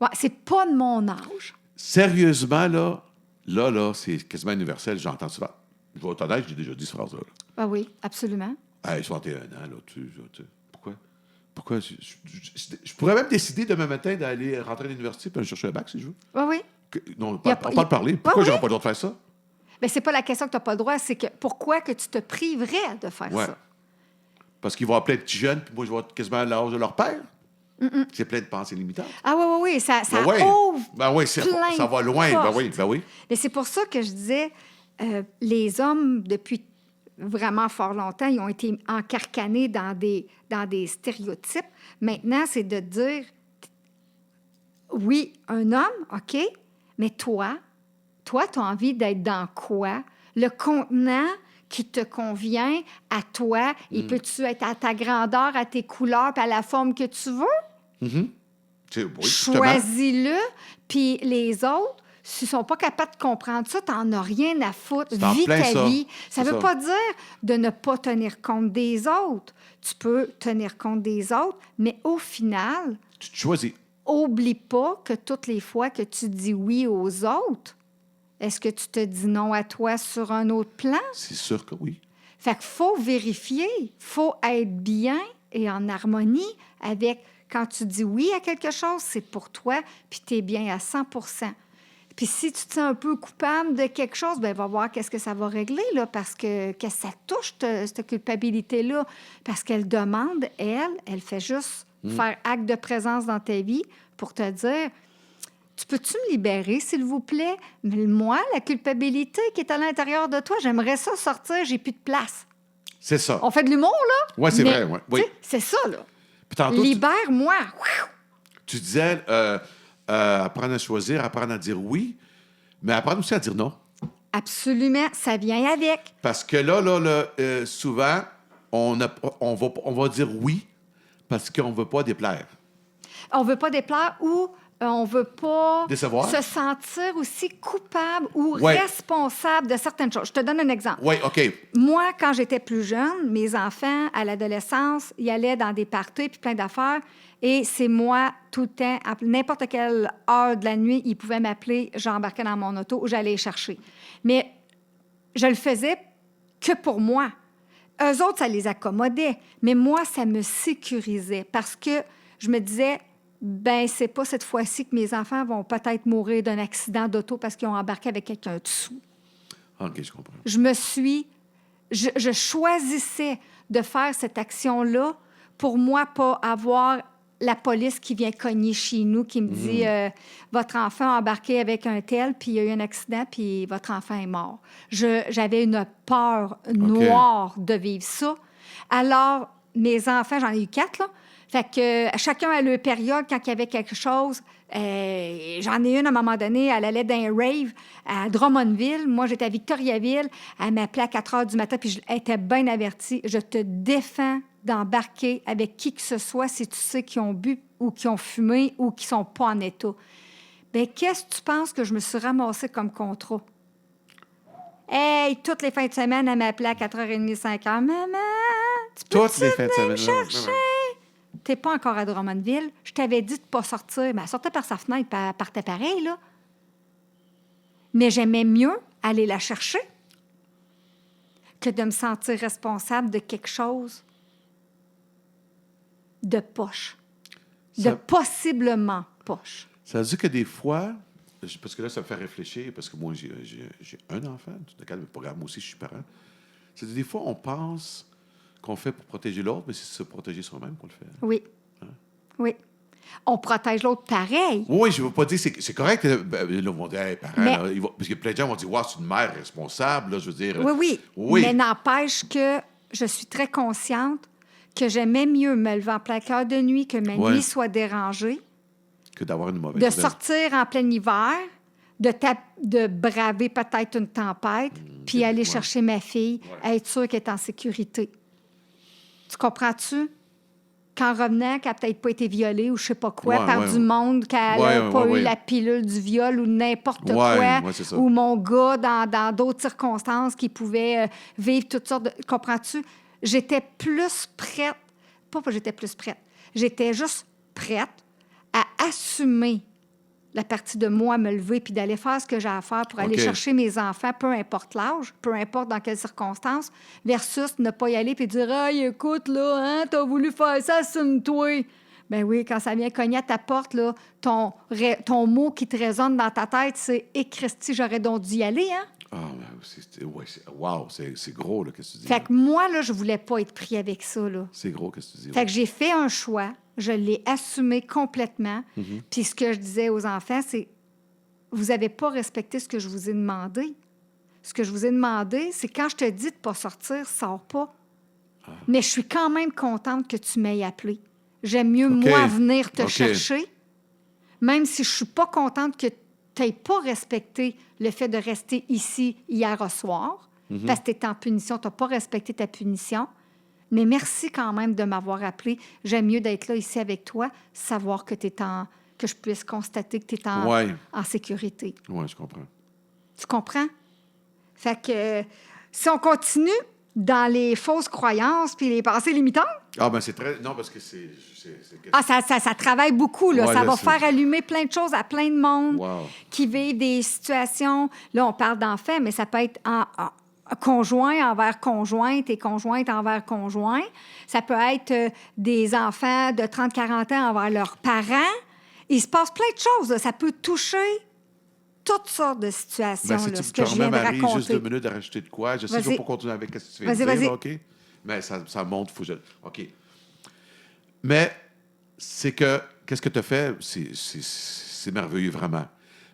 Ouais, c'est pas de mon âge. Sérieusement, là, c'est quasiment universel, j'entends souvent. Je vais être honnête, j'ai déjà dit cette phrase-là. Là. Ah oui, absolument. Hey, 61 ans, là, pourquoi? Pourquoi? Je pourrais même décider demain matin d'aller rentrer à l'université et aller chercher un bac, si je veux. Oui, oui. Non, Y a on pas- parle parler. Pourquoi Ouais, j'aurais ouais. pas le droit de faire ça? Bien, c'est pas la question que tu n'as pas le droit, c'est que pourquoi que tu te priverais de faire Ouais. ça? Parce qu'ils vont appeler de petits jeunes, puis moi, je vais être quasiment à l'âge de leur père. C'est plein de pensées limitantes. Ah oui, oui, oui, ça Ben oui, ouvre. ben oui, plein ça va de loin. portes. Ben oui. Mais c'est pour ça que je disais, les hommes, depuis vraiment fort longtemps, ils ont été encarcanés dans des stéréotypes. Maintenant, c'est de dire, oui, un homme, OK, mais toi, tu as envie d'être dans quoi? Le contenant qui te convient à toi, il peut-tu être à ta grandeur, à tes couleurs, puis à la forme que tu veux? Oui, justement. Choisis-le, puis les autres, s'ils sont pas capables de comprendre ça, t'en as rien à foutre. C'est en Vis plein ta ça. vie. Ça C'est veut ça. pas dire de ne pas tenir compte des autres. Tu peux tenir compte des autres, mais au final, Tu te choisis. oublie pas que toutes les fois que tu dis oui aux autres, est-ce que tu te dis non à toi sur un autre plan? C'est sûr que oui. Fait qu'il faut vérifier, faut être bien et en harmonie avec quand tu dis oui à quelque chose, c'est pour toi, puis tu es bien à 100 Puis si tu te sens un peu coupable de quelque chose, bien, va voir qu'est-ce que ça va régler, là, parce que ça touche cette culpabilité-là. Parce qu'elle demande, elle fait juste faire acte de présence dans ta vie pour te dire, tu peux-tu me libérer, s'il vous plaît? Mais moi, la culpabilité qui est à l'intérieur de toi, j'aimerais ça sortir, j'ai plus de place. C'est ça. On fait de l'humour, là? Ouais, c'est mais, vrai, ouais. Oui. tu sais, c'est ça, là. Puis tantôt, Libère-moi. tu disais apprendre à choisir, apprendre à dire oui, mais apprendre aussi à dire non. Absolument, ça vient avec. Parce que là, souvent, on va dire oui parce qu'on ne veut pas déplaire. On veut pas déplaire ou on veut pas Décevoir. se sentir aussi coupable ou Ouais. responsable de certaines choses. Je te donne un exemple. Oui, OK. Moi, quand j'étais plus jeune, mes enfants, à l'adolescence, ils allaient dans des parties puis plein d'affaires. Et c'est moi, tout le temps, à n'importe quelle heure de la nuit, ils pouvaient m'appeler, j'embarquais dans mon auto ou j'allais les chercher. Mais je le faisais que pour moi. Eux autres, ça les accommodait. Mais moi, ça me sécurisait parce que je me disais, ben c'est pas cette fois-ci que mes enfants vont peut-être mourir d'un accident d'auto parce qu'ils ont embarqué avec quelqu'un dessous. OK, je comprends. Je choisissais de faire cette action-là pour moi, pas avoir la police qui vient cogner chez nous, qui me dit votre enfant a embarqué avec un tel, puis il y a eu un accident, puis votre enfant est mort. J'avais une peur noire de vivre ça. Alors, mes enfants, j'en ai eu 4, là. Fait que chacun a leur période quand il y avait quelque chose. J'en ai une à un moment donné, elle allait dans un rave à Drummondville. Moi, j'étais à Victoriaville. Elle m'appelait à 4 heures du matin, puis elle était bien avertie. Je te défends d'embarquer avec qui que ce soit si tu sais qu'ils ont bu ou qu'ils ont fumé ou qu'ils sont pas en état. Bien, qu'est-ce que tu penses que je me suis ramassée comme contrat? Hey, toutes les fins de semaine, elle m'appelait à 4h30, 5h. Maman, tu peux Toutes les fins de venir me semaine. chercher? T'es pas encore à Drummondville. Je t'avais dit de pas sortir. Mais elle sortait par sa fenêtre, puis elle partait pareil, là. Mais j'aimais mieux aller la chercher que de me sentir responsable de quelque chose. de poche. De Ça- possiblement poche. Ça veut dire que des fois, parce que là, ça me fait réfléchir, parce que moi, j'ai un enfant, tout le cas, mais pas grave, moi aussi, je suis parent. C'est que des fois, on pense qu'on fait pour protéger l'autre, mais c'est se protéger soi-même qu'on le fait. Oui. Oui. On protège l'autre pareil. Oui, je ne veux pas dire, c'est correct. Là, on va dire, hey, parent, Mais- là, parce que plein de gens vont dire, wow, c'est une mère responsable, là, je veux dire. Oui. Oui. Mais n'empêche que je suis très consciente que j'aimais mieux me lever en plein cœur de nuit, que ma Ouais. nuit soit dérangée, Que d'avoir une mauvaise de nouvelle. sortir en plein hiver, de braver peut-être une tempête, puis aller ouais. chercher ma fille, Ouais. être sûre qu'elle est en sécurité. Tu comprends-tu? Qu'en revenant, qu'elle n'a peut-être pas été violée ou je sais pas quoi, Ouais, par ouais, du ouais. monde, qu'elle Ouais, n'a pas ouais, eu ouais. la pilule du viol ou n'importe Ouais, quoi, ouais, c'est ça. ou mon gars dans d'autres circonstances qui pouvait vivre toutes sortes de... Comprends-tu? J'étais plus prête, pas que j'étais plus prête, j'étais juste prête à assumer la partie de moi, me lever puis d'aller faire ce que j'ai à faire pour aller OK. chercher mes enfants, peu importe l'âge, peu importe dans quelles circonstances, versus ne pas y aller puis dire « Hey, écoute, là, hein, t'as voulu faire ça, assume-toi. » Ben oui, quand ça vient cogner à ta porte, là, ton mot qui te résonne dans ta tête, c'est « Eh, Christy, j'aurais donc dû y aller, hein? » Ah, wow, c'est gros, là, qu'est-ce que tu dis. Fait que moi, là, je voulais pas être pris avec ça, là. C'est gros, qu'est-ce que tu dis. Fait que j'ai fait un choix, je l'ai assumé complètement. Puis ce que je disais aux enfants, c'est vous n'avez pas respecté ce que je vous ai demandé. Ce que je vous ai demandé, c'est quand je te dis de ne pas sortir, sors pas. Mais je suis quand même contente que tu m'aies appelé. J'aime mieux, OK. moi, venir te OK. chercher, même si je ne suis pas contente que tu n'aies pas respecté le fait de rester ici hier au soir, parce que tu es en punition, tu n'as pas respecté ta punition. Mais merci quand même de m'avoir appelé. J'aime mieux d'être là ici avec toi, savoir que que je puisse constater que tu es Ouais. en sécurité. Oui, je comprends. Tu comprends? Fait que si on continue dans les fausses croyances puis les pensées limitantes, Ah, ben c'est très... Non, parce que c'est... ça travaille beaucoup. Là. Ouais, Ça là, va c'est- faire allumer plein de choses à plein de monde Wow. qui vivent des situations. Là, on parle d'enfants, mais ça peut être conjoint envers conjointe et conjointe envers conjoint. Ça peut être des enfants de 30-40 ans envers leurs parents. Il se passe plein de choses. Là. Ça peut toucher toutes sortes de situations, Ben, si là, tu ce que je viens de Marie, juste raconter. 2 minutes de rajouter de quoi. Je sais que je Vas-y. vais pas continuer avec ce que tu viens de Vas-y, dire, vas-y. là, OK? Mais ça monte, il faut que je... OK. Mais c'est que... Qu'est-ce que tu as fait? C'est merveilleux, vraiment.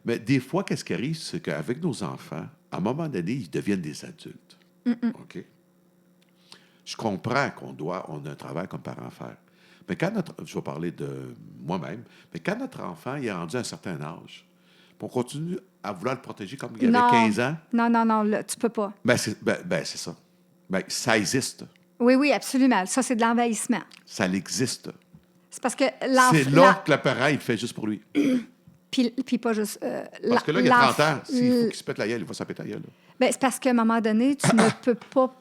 Mais des fois, qu'est-ce qui arrive? C'est qu'avec nos enfants, à un moment donné, ils deviennent des adultes. OK? Je comprends on a un travail comme parent à faire. Mais quand je vais parler de moi-même, mais quand notre enfant il est rendu à un certain âge, puis on continue à vouloir le protéger comme il avait 15 ans, Non, là, tu peux pas. c'est ça. Ben, ça existe. Oui, oui, absolument. Ça, c'est de l'envahissement. Ça existe. C'est parce que C'est là que le parent, il le fait juste pour lui. Puis pas juste... Parce que là, il y a 30 ans, s'il faut qu'il se pète la gueule, il va se péter la gueule. Là. Ben, c'est parce qu'à un moment donné, tu ne peux pas...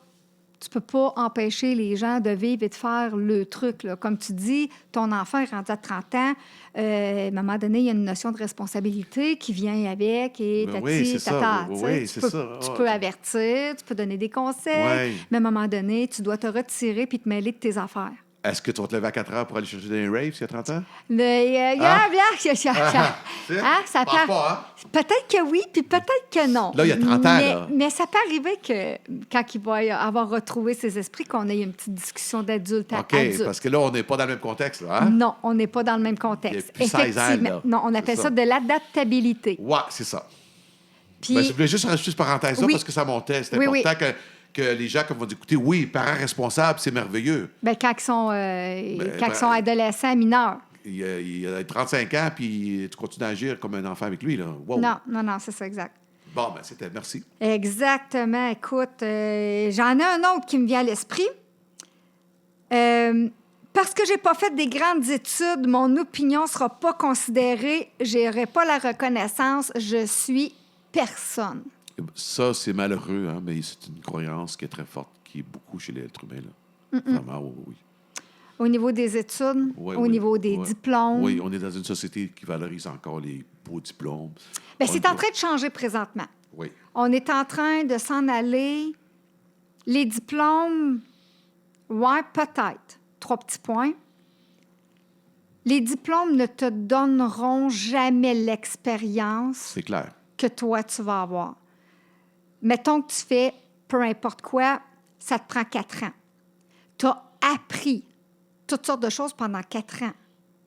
Tu peux pas empêcher les gens de vivre et de faire le truc. Là. Comme tu dis, ton enfant est rendu à 30 ans. À un moment donné, il y a une notion de responsabilité qui vient avec et Ben tati, oui, c'est ça. tata. Oui, tu sais. c'est Tu peux- ça. Tu Ah, peux avertir, tu peux donner des conseils, Ouais. mais à un moment donné, tu dois te retirer puis te mêler de tes affaires. Est-ce que tu vas te lever à 4 heures pour aller chercher des raves s'il y a 30 ans? Ça Pense peut- pas, hein? Peut-être que oui, puis peut-être que non. Là, il y a 30 ans, mais, là. mais ça peut arriver que quand il va avoir retrouvé ses esprits, qu'on ait une petite discussion d'adulte à OK, adulte. parce que là, on n'est pas dans le même contexte, là, hein? Non, on n'est pas dans le même contexte. Il y a plus 16 ans, Effectivement. là. Non, on appelle C'est ça ça. de l'adaptabilité. Ouais, c'est ça. Puis, Ben, je voulais juste rajouter cette parenthèse-là Oui. parce que ça montait. C'est Oui, important que les gens comme vont dire, écoutez, oui, parents responsables, c'est merveilleux. ben, quand ils sont adolescents, mineurs. Il a 35 ans, puis tu continues à agir comme un enfant avec lui, là. Wow. Non, c'est ça, exact. Bon, ben c'était, merci. Exactement. Écoute, j'en ai un autre qui me vient à l'esprit. Parce que j'ai pas fait des grandes études, mon opinion sera pas considérée, j'aurai pas la reconnaissance, je suis personne. Ça, c'est malheureux, hein, mais c'est une croyance qui est très forte, qui est beaucoup chez l'être humain, là. Vraiment, oui, oui. Au niveau des études, Oui, au oui. niveau des Oui. diplômes. Oui, on est dans une société qui valorise encore les beaux diplômes. Bien, On c'est est- en train de changer présentement. Oui. On est en train de s'en aller. Les diplômes, ouais, peut-être. 3 petits points. Les diplômes ne te donneront jamais l'expérience C'est clair. que toi, tu vas avoir. Mettons que tu fais peu importe quoi, ça te prend 4 ans. Tu as appris toutes sortes de choses pendant 4 ans,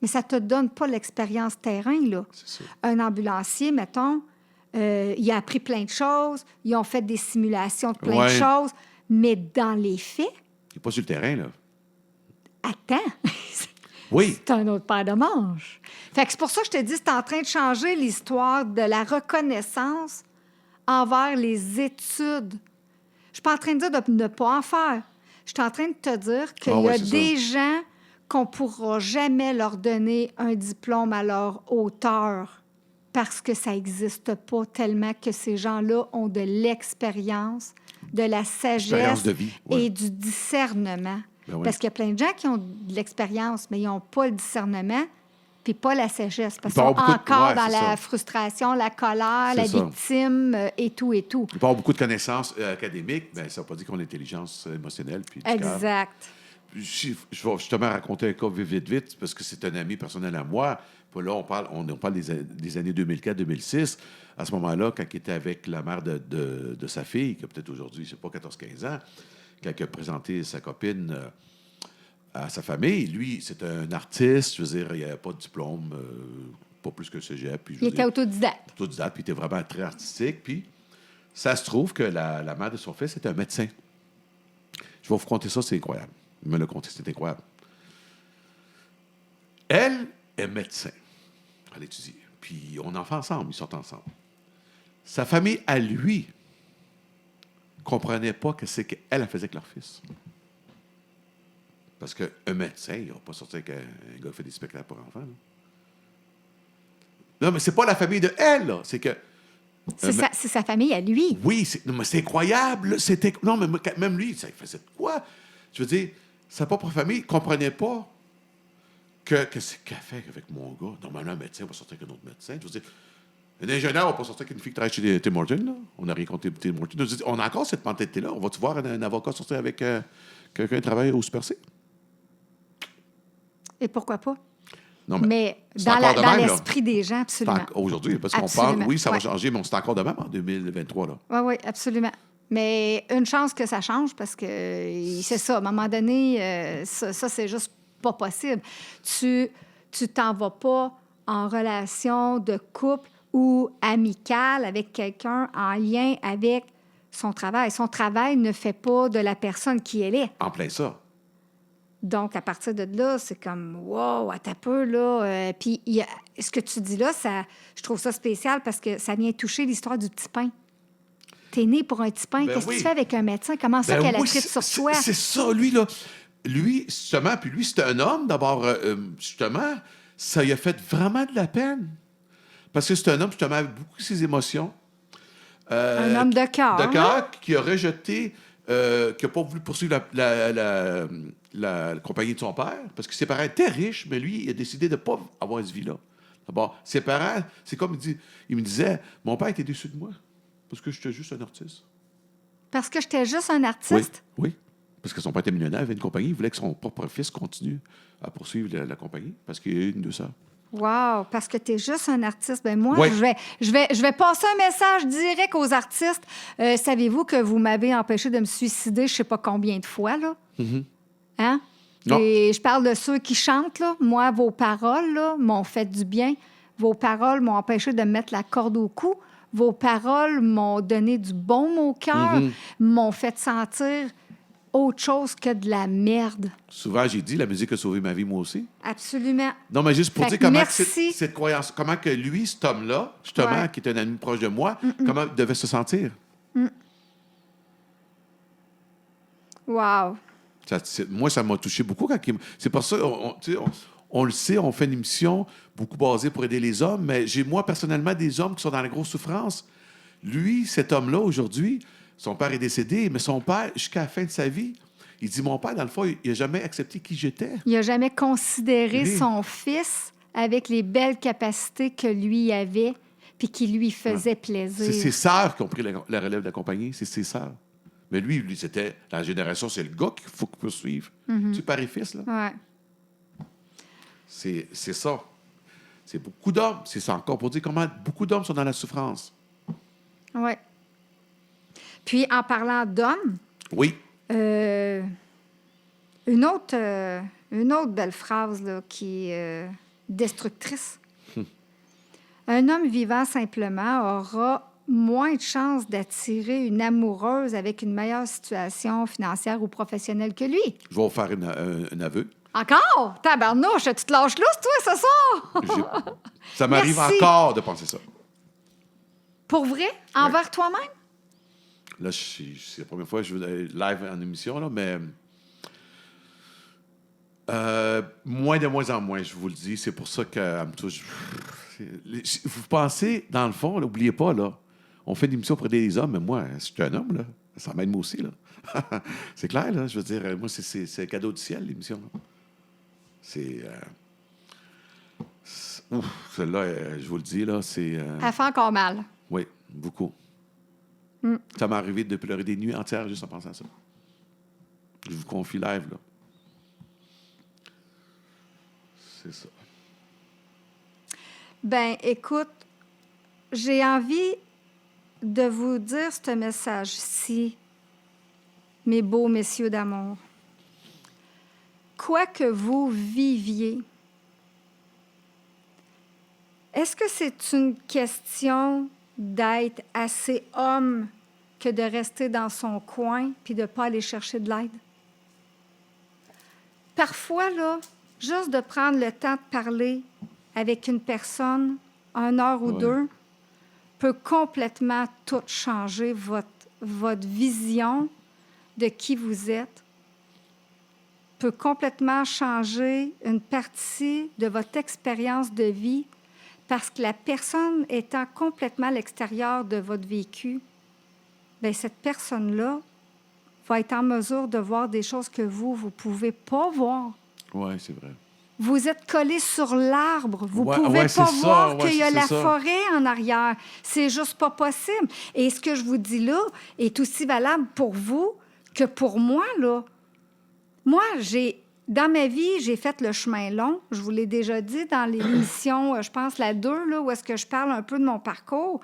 mais ça ne te donne pas l'expérience terrain, là. C'est ça. Un ambulancier, mettons, il a appris plein de choses, ils ont fait des simulations de plein de Ouais. choses, mais dans les faits, Il n'est pas sur le terrain, là. attends, Oui. c'est un autre paire de manches. Fait que c'est pour ça que je te dis, c'est en train de changer l'histoire de la reconnaissance envers les études. Je suis pas en train de dire de ne pas en faire. Je suis en train de te dire qu'il y a c'est des gens qu'on ne pourra jamais leur donner un diplôme à leur hauteur parce que ça n'existe pas tellement que ces gens-là ont de l'expérience, de la sagesse Expérience de vie, ouais. et du discernement. Ben oui. Parce qu'il y a plein de gens qui ont de l'expérience, mais ils n'ont pas le discernement puis pas la sagesse. Parce Il peut qu'ils y sont avoir beaucoup de- encore ouais, dans c'est la ça. frustration, la colère, C'est la ça. victime et tout et tout. Il peut avoir beaucoup de connaissances académiques, mais ça ne veut pas dire qu'on a l'intelligence émotionnelle. Puis du cœur. Exact. Je vais justement raconter un cas vite, parce que c'est un ami personnel à moi. Puis là, on parle des années 2004-2006. À ce moment-là, quand il était avec la mère de sa fille, qui a peut-être aujourd'hui, je ne sais pas, 14-15 ans, quand il a présenté sa copine à sa famille, lui, c'est un artiste. Je veux dire, il n'avait pas de diplôme, pas plus que le cégep. Puis, je veux Il était dire, autodidacte. autodidacte, puis il était vraiment très artistique. Puis ça se trouve que la mère de son fils était un médecin. Je vais vous conter ça, c'est incroyable. Il me l'a conté, c'est incroyable. Elle est médecin. Elle étudie. Puis on en fait ensemble, ils sortent ensemble. Sa famille, à lui, comprenait pas que c'est qu'elle faisait avec leur fils. Parce qu'un médecin, il va pas sortir avec un gars qui fait des spectacles pour enfants. Là. Non, mais c'est pas la famille de elle, là. C'est que. C'est sa famille à lui. Oui, non, mais c'est incroyable. Là. Non, mais même lui, ça faisait de quoi? Je veux dire, sa propre famille ne comprenait pas que c'est qu'elle fait avec mon gars. Normalement, un médecin va sortir avec un autre médecin. Je veux dire, un ingénieur va pas sortir avec une fille qui travaille chez Tim Hortons. Là. On n'a rien contre Tim Hortons. Je veux dire, on a encore cette mentalité-là. On va-tu voir un avocat sortir avec quelqu'un qui travaille au Super C? Et pourquoi pas? Non, Mais c'est dans encore de même, là. l'esprit des gens, absolument. Aujourd'hui, parce qu'on Absolument, parle, oui, ça va ouais. changer, mais c'est encore de même en 2023. Là. Oui, oui, absolument. Mais une chance que ça change parce que c'est ça, à un moment donné, ça c'est juste pas possible. Tu t'en vas pas en relation de couple ou amicale avec quelqu'un en lien avec son travail. Son travail ne fait pas de la personne qui elle est. En plein ça. Donc, à partir de là, c'est comme, wow, attends un peu, là. Puis, ce que tu dis là, je trouve ça spécial parce que ça vient toucher l'histoire du petit pain. T'es né pour un petit pain. Ben Qu'est-ce oui. que tu fais avec un médecin? Comment ça Ben qu'elle a oui, pris sur toi? C'est ça, lui, là. Lui, justement, puis lui, c'est un homme, d'abord, justement, ça lui a fait vraiment de la peine. Parce que c'est un homme, justement, avec beaucoup de ses émotions. Un homme de cœur. De cœur, qui a rejeté, qui n'a pas voulu poursuivre la compagnie de son père, parce que ses parents étaient riches, mais lui, il a décidé de ne pas avoir cette vie-là. D'abord, ses parents, c'est comme il me disait, mon père était déçu de moi, parce que j'étais juste un artiste. Parce que j'étais juste un Oui, artiste? oui. Parce que son père était millionnaire, il avait une compagnie, il voulait que son propre fils continue à poursuivre la compagnie, parce qu'il y a une de ça. Wow, parce que tu es juste un artiste. Ben moi, Ouais. je vais passer un message direct aux artistes. Savez-vous que vous m'avez empêché de me suicider je sais pas combien de fois, là? Hein? Non. Et je parle de ceux qui chantent, là. Moi, vos paroles, là, m'ont fait du bien. Vos paroles m'ont empêché de me mettre la corde au cou. Vos paroles m'ont donné du baume au cœur, m'ont fait sentir autre chose que de la merde. Souvent, j'ai dit, la musique a sauvé ma vie, moi aussi. Absolument. Non, mais juste pour Fait dire que comment merci. cette croyance, comment que lui, cet homme-là, justement, Ouais. qui est un ami proche de moi, comment il devait se sentir. Wow. Moi, ça m'a touché beaucoup. C'est pour ça, tu sais, on le sait, on fait une émission beaucoup basée pour aider les hommes, mais j'ai, moi, personnellement, des hommes qui sont dans la grosse souffrance. Lui, cet homme-là, aujourd'hui, son père est décédé, mais son père, jusqu'à la fin de sa vie, il dit, mon père, dans le fond, il n'a jamais accepté qui j'étais. Il n'a jamais considéré Oui. son fils avec les belles capacités que lui avait puis qui lui faisait plaisir. C'est ses sœurs qui ont pris la relève de la compagnie, c'est ses sœurs. Mais lui, c'était, la génération, c'est le gars qu'il faut poursuivre. Tu père et fils, là. Ouais. C'est ça. C'est beaucoup d'hommes. C'est ça encore pour dire comment beaucoup d'hommes sont dans la souffrance. Oui. Puis, en parlant d'hommes, Oui. une autre belle phrase là, qui est destructrice. Un homme vivant simplement aura moins de chances d'attirer une amoureuse avec une meilleure situation financière ou professionnelle que lui. Je vais vous faire un aveu. Encore? Tabarnouche, tu te lâches lousse, toi, ce soir? Ça m'arrive Merci. encore de penser ça. Pour vrai? Envers toi-même? Là, c'est la première fois que je vais live en émission, là, mais de moins en moins, je vous le dis. C'est pour ça qu'elle me touche. Vous pensez, dans le fond, n'oubliez pas, là, on fait une émission pour aider les hommes, mais moi, je suis un homme, là. Ça m'aide moi aussi, là. C'est clair, là. Je veux dire, moi, c'est un cadeau du ciel, l'émission. Là. Ouf, celle-là, je vous le dis, là, c'est... Elle fait encore mal. Oui, beaucoup. Ça m'est arrivé de pleurer des nuits entières juste en pensant à ça. Je vous confie live, là. C'est ça. Ben, écoute, j'ai envie de vous dire ce message-ci, mes beaux messieurs d'amour. Quoi que vous viviez, est-ce que c'est une question d'être assez homme que de rester dans son coin puis de ne pas aller chercher de l'aide? Parfois, là, juste de prendre le temps de parler avec une personne, 1 heure ou 2, peut complètement tout changer votre vision de qui vous êtes, peut complètement changer une partie de votre expérience de vie parce que la personne étant complètement à l'extérieur de votre vécu, bien, cette personne-là va être en mesure de voir des choses que vous ne pouvez pas voir. Oui, c'est vrai. Vous êtes collé sur l'arbre. Vous ne pouvez ouais, pas c'est voir ça, qu'il y a c'est la ça. forêt en arrière. C'est juste pas possible. Et ce que je vous dis là est aussi valable pour vous que pour moi, là. Moi, dans ma vie, j'ai fait le chemin long. Je vous l'ai déjà dit dans l'émission, je pense, la 2, là, où est-ce que je parle un peu de mon parcours.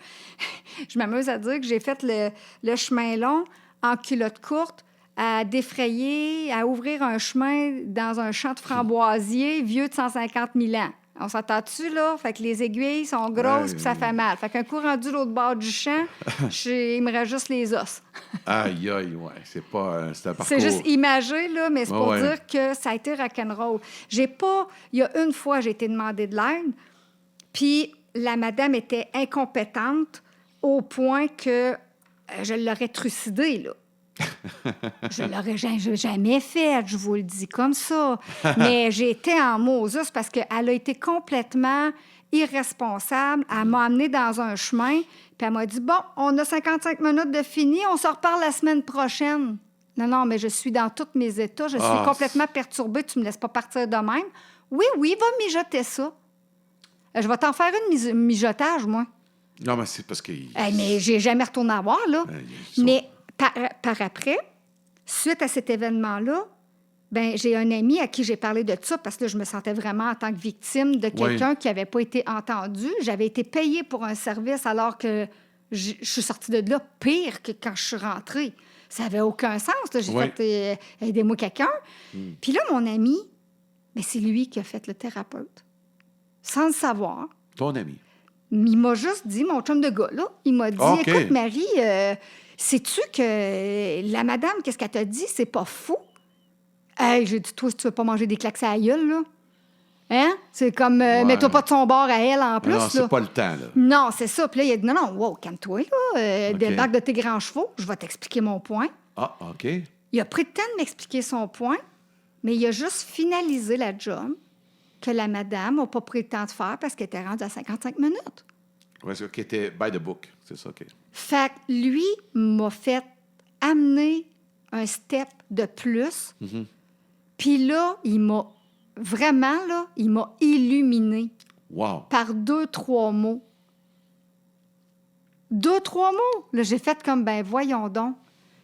Je m'amuse à dire que j'ai fait le chemin long en culotte courte, à défrayer, à ouvrir un chemin dans un champ de framboisiers vieux de 150 000 ans. On s'entend-tu, là? Fait que les aiguilles sont grosses puis ça fait mal. Fait qu'un coup rendu l'autre bord du champ, il me reste juste les os. Aïe, aïe, ouais. C'est pas... c'est un parcours... C'est juste imagé, là, mais c'est pour Ouais. dire que ça a été rock'n'roll. Il y a une fois, j'ai été demandé de l'aide, puis la madame était incompétente au point que je l'aurais trucidée, là. Je l'aurais jamais fait, je vous le dis comme ça. Mais j'ai été en Moses parce qu'elle a été complètement irresponsable. Elle m'a amenée dans un chemin, puis elle m'a dit, bon, on a 55 minutes de fini, on se reparle la semaine prochaine. Non, mais je suis dans tous mes états, je suis complètement perturbée, tu me laisses pas partir de même. Oui, va mijoter ça. Je vais t'en faire une mijotage, moi. Non, mais c'est parce que... Mais j'ai jamais retourné à voir, là. Mais par après, suite à cet événement-là, ben j'ai un ami à qui j'ai parlé de ça parce que là, je me sentais vraiment en tant que victime de quelqu'un qui n'avait pas été entendu. J'avais été payée pour un service alors que je suis sortie de là pire que quand je suis rentrée. Ça n'avait aucun sens. Là. J'ai fait « aidez-moi quelqu'un ». Puis là, mon ami, ben, c'est lui qui a fait le thérapeute. Sans le savoir. Ton ami. Il m'a juste dit, mon chum de gars, là, il m'a dit, écoute, Marie, sais-tu que la madame, qu'est-ce qu'elle t'a dit? C'est pas fou. Hey, j'ai dit, toi, si tu veux pas manger des claques à la gueule, là. Hein? C'est comme, mets-toi pas de son bord à elle en plus. Non, là. c'est pas le temps, là. Non, c'est ça. Puis là, il a dit, non, wow, calme-toi, là. Débarque de tes grands chevaux. Je vais t'expliquer mon point. Ah, OK. Il a pris le temps de m'expliquer son point, mais il a juste finalisé la job que la madame n'a pas pris le temps de faire parce qu'elle était rendue à 55 minutes. Oui, c'est qui était by the book. C'est ça, OK. Fait que lui m'a fait amener un step de plus. Puis là, il m'a illuminé par 2-3 mots. 2-3 mots. Là, j'ai fait comme, ben voyons donc.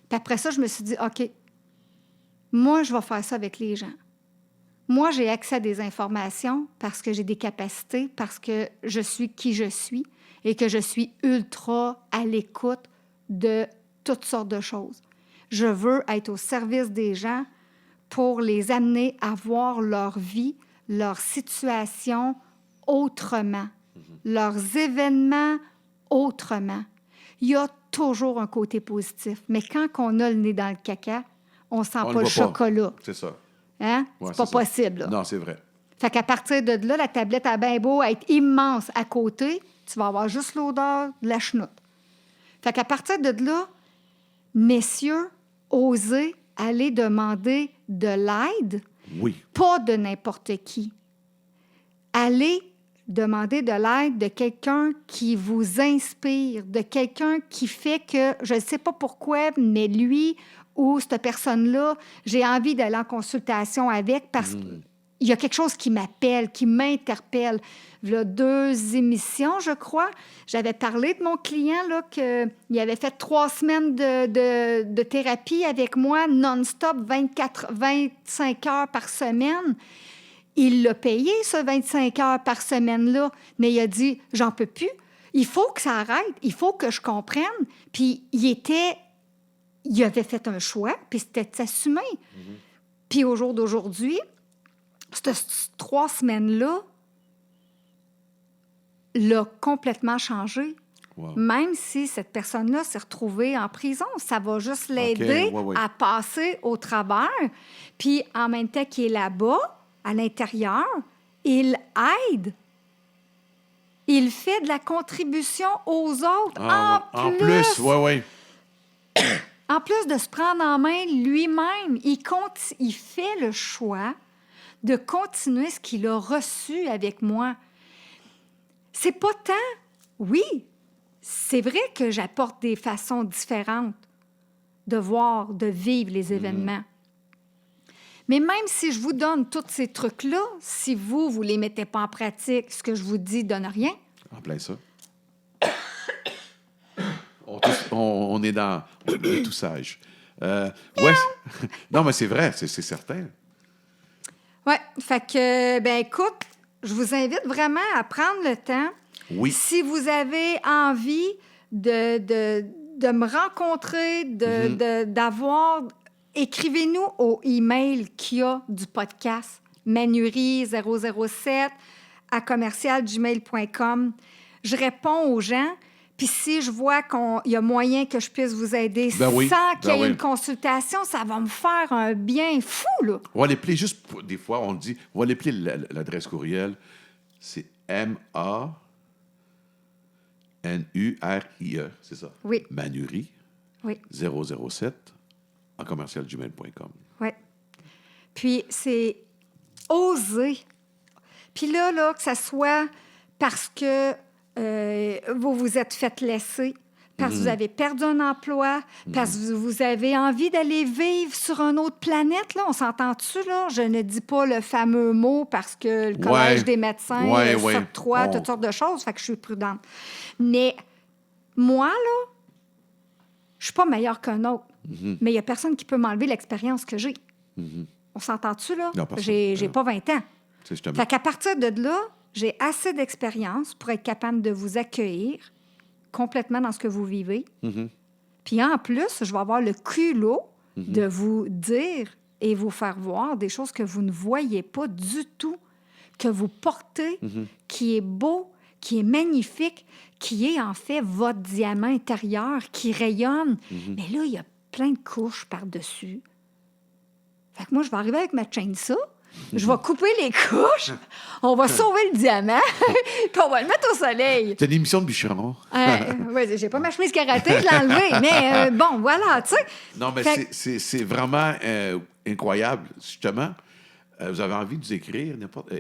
Puis après ça, je me suis dit, OK, moi, je vais faire ça avec les gens. Moi, j'ai accès à des informations parce que j'ai des capacités, parce que je suis qui je suis et que je suis ultra à l'écoute de toutes sortes de choses. Je veux être au service des gens pour les amener à voir leur vie, leur situation autrement, leurs événements autrement. Il y a toujours un côté positif, mais quand on a le nez dans le caca, on ne sent On pas le chocolat. C'est ça. Hein? Ouais, c'est pas ça. possible. Là. Non, c'est vrai. Fait qu'à partir de là, la tablette a bien beau être immense à côté, tu vas avoir juste l'odeur de la chenoute. Fait qu'à partir de là, messieurs, osez aller demander de l'aide, Oui. pas de n'importe qui. Allez demander de l'aide de quelqu'un qui vous inspire, de quelqu'un qui fait que, je ne sais pas pourquoi, mais lui ou cette personne-là, j'ai envie d'aller en consultation avec parce qu'il y a quelque chose qui m'appelle, qui m'interpelle. Il y a 2 émissions, je crois, j'avais parlé de mon client là, qu'il avait fait 3 semaines de thérapie avec moi, non-stop, 25 heures par semaine. Il l'a payé, ce 25 heures par semaine-là, mais il a dit « j'en peux plus, il faut que ça arrête, il faut que je comprenne ». Puis il avait fait un choix, puis c'était assumé. Puis au jour d'aujourd'hui, ces 3 semaines-là l'a complètement changé. Wow. Même si cette personne-là s'est retrouvée en prison, ça va juste l'aider à passer au travers. Puis en même temps qu'il est là-bas, à l'intérieur, il aide. Il fait de la contribution aux autres. En plus, oui. En plus de se prendre en main lui-même, il fait le choix de continuer ce qu'il a reçu avec moi. C'est pas tant... Oui, c'est vrai que j'apporte des façons différentes de voir, de vivre les événements. Mais même si je vous donne tous ces trucs-là, si vous ne les mettez pas en pratique, ce que je vous dis donne rien. En plein ça. On est dans le tout sage. Non, mais c'est vrai, c'est certain. Oui, fait que, ben écoute, je vous invite vraiment à prendre le temps. Oui. Si vous avez envie de me rencontrer, d'avoir... Écrivez-nous au email qu'il y a du podcast, manurie007@commercialgmail.com. Je réponds aux gens, puis si je vois qu'il y a moyen que je puisse vous aider sans qu'il y ait une consultation, ça va me faire un bien fou, là. On va l'appeler juste, des fois, on dit, on va l'appeler l'adresse courriel, c'est MANURIE, c'est ça? Oui. Manurie, oui. 007 en commercialgmail.com. Oui. Puis, c'est oser. Puis là, que ça soit parce que vous vous êtes fait laisser, parce que vous avez perdu un emploi, parce que vous avez envie d'aller vivre sur une autre planète, là, on s'entend-tu, là? Je ne dis pas le fameux mot parce que le Collège des médecins s'octroie toutes sortes de choses, fait que je suis prudente. Mais moi, là, je suis pas meilleure qu'un autre. Mais il n'y a personne qui peut m'enlever l'expérience que j'ai. On s'entend-tu, là? Non, j'ai pas 20 ans. C'est justement. Fait qu'à partir de là, j'ai assez d'expérience pour être capable de vous accueillir complètement dans ce que vous vivez. Puis en plus, je vais avoir le culot de vous dire et vous faire voir des choses que vous ne voyez pas du tout, que vous portez, qui est beau, qui est magnifique, qui est en fait votre diamant intérieur, qui rayonne. Mais là, il y a plein de couches par-dessus. Fait que moi, je vais arriver avec ma chainsaw, je vais couper les couches, on va sauver le diamant, puis on va le mettre au soleil. C'est une émission de bûcheron. Oui, j'ai pas ma chemise karaté, je l'ai enlevée, mais bon, voilà, tu sais. Non, mais c'est vraiment incroyable, justement. Vous avez envie de nous écrire, n'importe...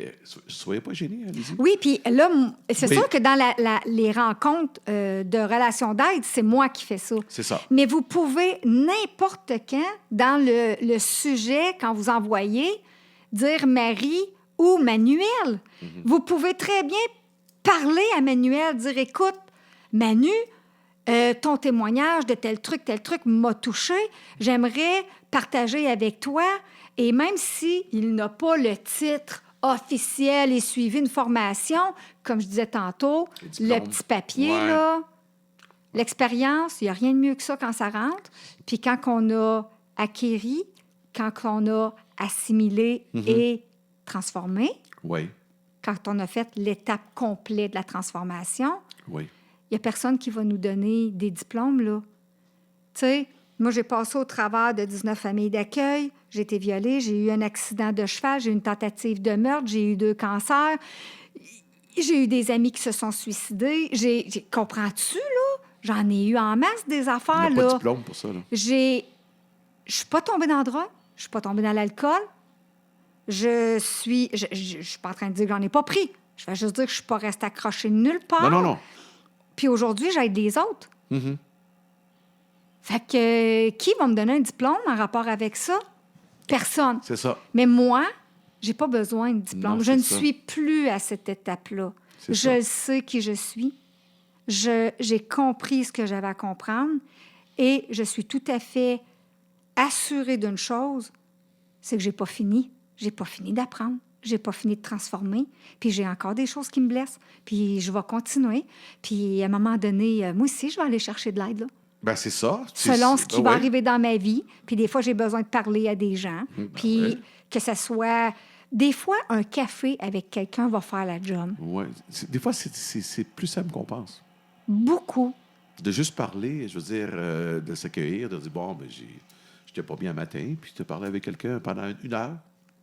soyez pas gênés, allez-y. Oui, puis là, c'est sûr que dans les rencontres de relations d'aide, c'est moi qui fais ça. C'est ça. Mais vous pouvez n'importe quand, dans le sujet, quand vous envoyez, dire Marie ou Manuel. Vous pouvez très bien parler à Manuel, dire, écoute, Manu, ton témoignage de tel truc m'a touché. J'aimerais partager avec toi. Et même s'il n'a pas le titre officiel et suivi une formation, comme je disais tantôt, le petit papier, là, l'expérience, il n'y a rien de mieux que ça quand ça rentre. Puis quand on a acquéri, quand on a assimilé et transformé, quand on a fait l'étape complète de la transformation, il n'y a personne qui va nous donner des diplômes, là. Tu sais, moi, j'ai passé au travers de 19 familles d'accueil. J'ai été violée, j'ai eu un accident de cheval, j'ai eu une tentative de meurtre, j'ai eu 2 cancers. J'ai eu des amis qui se sont suicidés. Comprends-tu, là? J'en ai eu en masse des affaires, Il n'y là. a pas de diplôme pour ça, là. Je suis pas tombée dans la drogue. Je suis pas tombée dans l'alcool. Je suis pas en train de dire que j'en ai pas pris. Je vais juste dire que je suis pas restée accrochée nulle part. Non. Puis aujourd'hui, j'aide les autres. Fait que qui va me donner un diplôme en rapport avec ça? Personne. C'est ça. Mais moi, j'ai pas besoin de diplôme. Non, je ne c'est ça. suis plus à cette étape-là. C'est ça. Je sais qui je suis. J'ai compris ce que j'avais à comprendre et je suis tout à fait assurée d'une chose, c'est que j'ai pas fini. J'ai pas fini d'apprendre. J'ai pas fini de transformer. Puis j'ai encore des choses qui me blessent. Puis je vais continuer. Puis à un moment donné, moi aussi, je vais aller chercher de l'aide, là. Ben, c'est ça. Selon ce qui va arriver dans ma vie. Puis des fois, j'ai besoin de parler à des gens. Puis que ce soit... Des fois, un café avec quelqu'un va faire la job. Oui. Des fois, c'est plus simple qu'on pense. Beaucoup. De juste parler, je veux dire, de s'accueillir, de dire, bon, ben, j'étais pas bien un matin, puis de parler avec quelqu'un pendant 1 heure.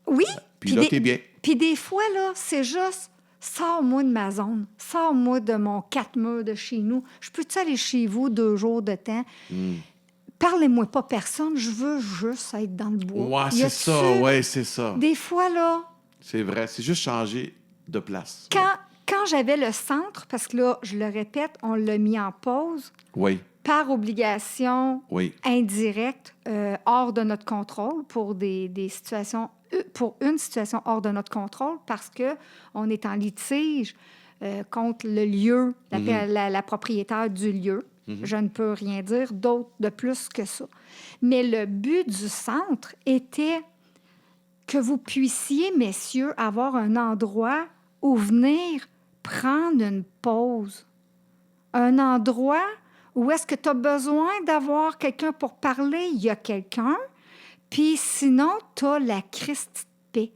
Oui. Puis là, t'es bien. Puis des fois, là, c'est juste... Sors-moi de ma zone. Sors-moi de mon 4 murs de chez nous. Je peux-tu aller chez vous 2 jours de temps? Parlez-moi pas personne. Je veux juste être dans le bois. Ouais, c'est ça. Ouais, c'est ça. Des fois, là... C'est vrai. C'est juste changer de place. Quand j'avais le centre, parce que là, je le répète, on l'a mis en pause par obligation indirecte, hors de notre contrôle pour des situations... pour une situation hors de notre contrôle parce qu'on est en litige contre le lieu, la propriétaire du lieu. Je ne peux rien dire d'autre de plus que ça. Mais le but du centre était que vous puissiez, messieurs, avoir un endroit où venir prendre une pause. Un endroit où est-ce que tu as besoin d'avoir quelqu'un pour parler? Il y a quelqu'un. Puis sinon, tu as la Christ de paix.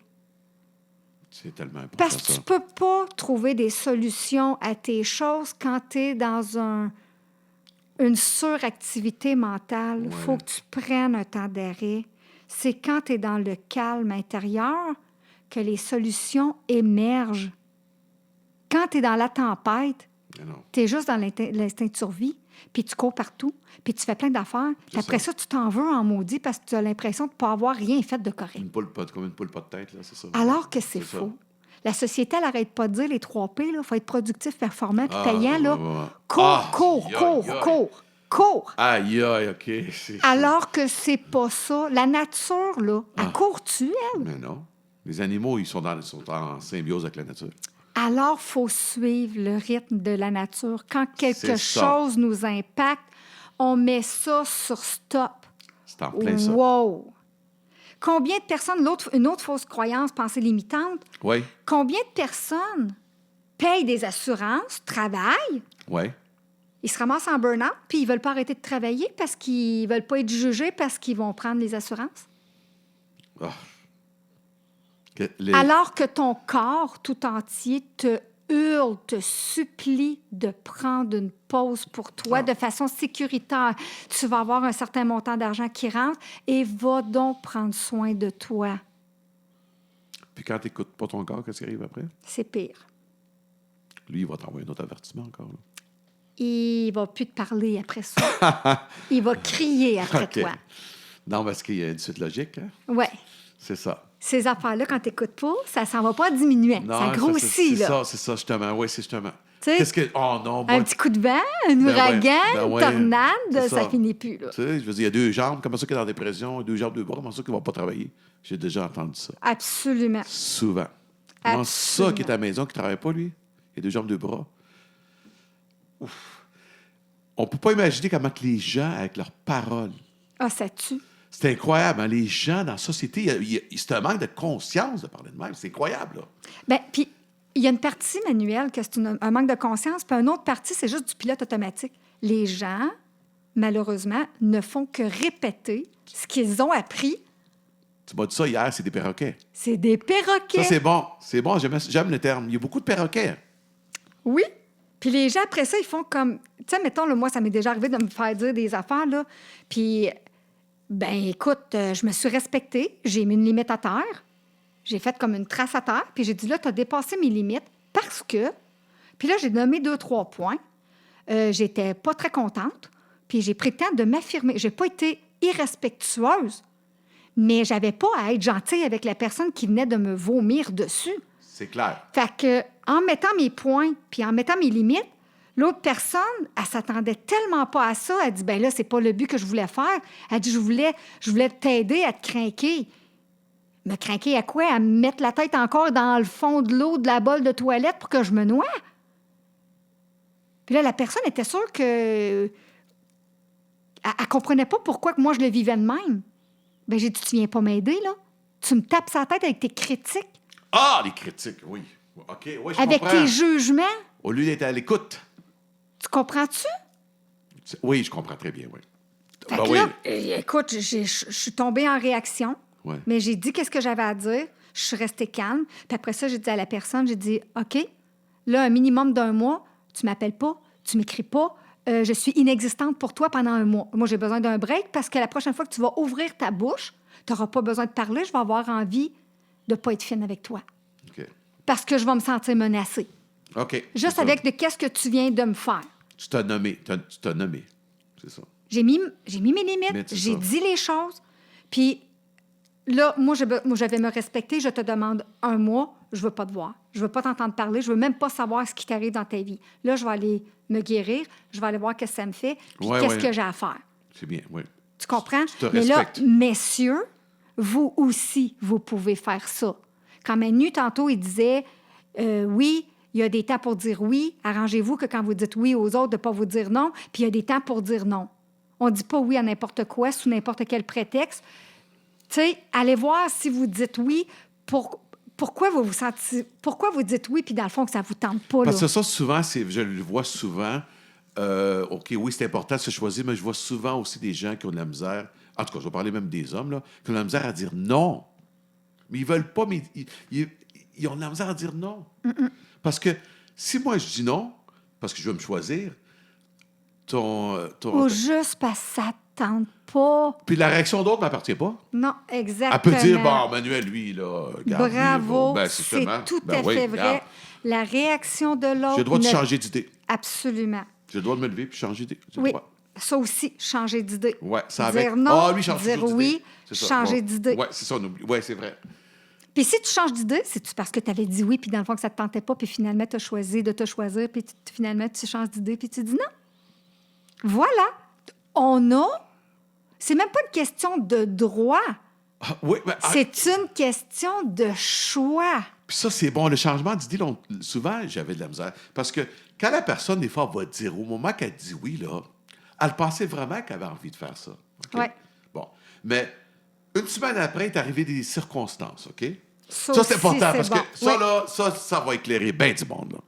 C'est tellement important. Parce que tu peux pas trouver des solutions à tes choses quand tu es dans une suractivité mentale. Il faut que tu prennes un temps d'arrêt. C'est quand tu es dans le calme intérieur que les solutions émergent. Quand tu es dans la tempête, tu es juste dans l'instinct de survie. Puis tu cours partout, puis tu fais plein d'affaires. Puis après ça, tu t'en veux en maudit parce que tu as l'impression de ne pas avoir rien fait de correct. Comme une poule pas de tête, là, c'est ça. Alors que c'est faux. La société, elle n'arrête pas de dire les 3 P, il faut être productif, performant, puis payant. Là. Cours. Aïe, OK. Alors que c'est pas ça. La nature, là, elle court-tu, elle? Mais non. Les animaux, ils sont en symbiose avec la nature. Alors, il faut suivre le rythme de la nature. Quand quelque chose nous impacte, on met ça sur stop. C'est en plein ça. Wow! Combien de personnes, une autre fausse croyance, pensée limitante, combien de personnes payent des assurances, travaillent, ils se ramassent en burn-out, puis ils ne veulent pas arrêter de travailler parce qu'ils ne veulent pas être jugés parce qu'ils vont prendre les assurances? Oh. Alors que ton corps tout entier te hurle, te supplie de prendre une pause pour toi de façon sécuritaire. Tu vas avoir un certain montant d'argent qui rentre et va donc prendre soin de toi. Puis quand tu n'écoutes pas ton corps, qu'est-ce qui arrive après? C'est pire. Lui, il va t'envoyer un autre avertissement encore. Là. Il va plus te parler après ça. Il va crier après toi. Non, parce qu'il y a une suite logique. Hein? Oui. C'est ça. Ces affaires-là, quand tu n'écoutes pas, ça s'en va pas diminuer. Non, ça grossit. C'est ça, justement. Oui, c'est justement. Qu'est-ce que... Oh non, un petit coup de vent, un ouragan, une tornade, ça finit plus. Là. Tu sais, je veux dire, il y a 2 jambes, comment ça qu'il est en dépression, 2 jambes, 2 bras, comment ça qu'il ne va pas travailler? J'ai déjà entendu ça. Absolument. Souvent. Comment ça qui est à la maison, qui ne travaille pas, lui? Il a 2 jambes, 2 bras. Ouf. on peut pas imaginer comment que les gens, avec leurs paroles, Ah, ça tue. c'est incroyable, hein? Les gens dans la société, c'est un manque de conscience de parler de même. C'est incroyable, là. Bien, puis il y a une partie manuelle que c'est un manque de conscience, puis une autre partie, c'est juste du pilote automatique. Les gens, malheureusement, ne font que répéter ce qu'ils ont appris. Tu m'as dit ça hier, c'est des perroquets. C'est des perroquets. Ça, c'est bon. C'est bon, j'aime le terme. Il y a beaucoup de perroquets. Oui. Puis les gens, après ça, ils font comme... Tu sais, mettons, là, moi, ça m'est déjà arrivé de me faire dire des affaires, là. Puis, ben écoute, je me suis respectée. J'ai mis une limite à terre. J'ai fait comme une trace à terre. Puis j'ai dit, là, tu as dépassé mes limites parce que... Puis là, j'ai nommé 2-3 points. J'étais pas très contente. Puis j'ai pris le temps de m'affirmer. J'ai pas été irrespectueuse, mais j'avais pas à être gentille avec la personne qui venait de me vomir dessus. C'est clair. Fait que, en mettant mes points puis en mettant mes limites, l'autre personne, elle s'attendait tellement pas à ça. Elle dit, ben là, c'est pas le but que je voulais faire. Elle dit, je voulais t'aider à te craquer. Me craquer à quoi? À me mettre la tête encore dans le fond de l'eau de la bolle de toilette pour que je me noie? Puis là, la personne était sûre que... Elle comprenait pas pourquoi que moi, je le vivais de même. Ben j'ai dit, tu viens pas m'aider, là? Tu me tapes sa tête avec tes critiques. Ah, les critiques, oui. OK, oui, je Avec comprends. tes jugements. Au lieu d'être à l'écoute. Tu comprends-tu? Oui, je comprends très bien, oui. Fait Ben que oui. là, écoute, je suis tombée en réaction, Ouais. mais j'ai dit qu'est-ce que j'avais à dire. Je suis restée calme. Puis après ça, j'ai dit à la personne, j'ai dit, OK, là, un minimum d'1 mois, tu m'appelles pas, tu m'écris pas, je suis inexistante pour toi pendant 1 mois. Moi, j'ai besoin d'un break parce que la prochaine fois que tu vas ouvrir ta bouche, tu n'auras pas besoin de parler, je vais avoir envie de ne pas être fine avec toi. OK. Parce que je vais me sentir menacée. OK. Juste c'est avec ça. de qu'est-ce que tu viens de me faire. Tu t'as nommé. Tu t'as nommé. C'est ça. J'ai mis mes limites, Mais c'est j'ai ça. dit les choses. Puis là, moi, je vais me respecter. Je te demande 1 mois, je veux pas te voir. Je veux pas t'entendre parler. Je veux même pas savoir ce qui t'arrive dans ta vie. Là, je vais aller me guérir. Je vais aller voir qu'est-ce que ça me fait. Puis Ouais, qu'est-ce ouais. que j'ai à faire. C'est bien, oui. Tu comprends? Tu te Mais là, respectes. messieurs, vous aussi, vous pouvez faire ça. Quand Manu, tantôt, il disait, oui, il y a des temps pour dire oui. Arrangez-vous que quand vous dites oui aux autres, de ne pas vous dire non. Puis il y a des temps pour dire non. On ne dit pas oui à n'importe quoi, sous n'importe quel prétexte. Tu sais, allez voir si vous dites oui, pourquoi vous vous sentez... Pourquoi vous dites oui, puis dans le fond, que ça ne vous tente pas, là? Parce que ça, souvent, je le vois souvent. OK, oui, c'est important de se choisir, mais je vois souvent aussi des gens qui ont de la misère. En tout cas, je vais parler même des hommes, là, qui ont de la misère à dire non. Mais ils veulent pas, mais ils ont de la misère à dire non. Parce que si moi, je dis non, parce que je veux me choisir, Ou juste parce que ça ne tente pas. puis la réaction d'autre ne m'appartient pas. Non, Elle exactement. peut dire, bon, Manuel, lui, là, regarde, lui, Bravo, ben, c'est justement, tout ben à oui, fait vrai. regarde. La réaction de l'autre... J'ai le droit de ne- changer d'idée. Absolument. J'ai le droit de me lever puis changer d'idée. J'ai le Oui, droit. ça aussi, changer d'idée. Ouais, ça Dire avec. non, Ah, lui, change dire toujours oui, d'idée. C'est ça. changer Bon. d'idée. Ouais, c'est ça, on oublie. Ouais, c'est vrai. Puis si tu changes d'idée, c'est-tu parce que tu avais dit oui, puis dans le fond que ça ne te tentait pas, puis finalement, tu as choisi de te choisir, puis finalement, tu changes d'idée, puis tu dis non. Voilà. On a... C'est même pas une question de droit. Ah, oui, mais, C'est une question de choix. puis ça, c'est bon. Le changement d'idée, là, souvent, j'avais de la misère. Parce que quand la personne, des fois, va dire, au moment qu'elle dit oui, là, elle pensait vraiment qu'elle avait envie de faire ça. OK? Ouais. Bon. Mais une semaine après, est arrivé des circonstances, OK? Ça, aussi, c'est important parce bon. que ça, Oui, là, ça va éclairer bien du monde, là.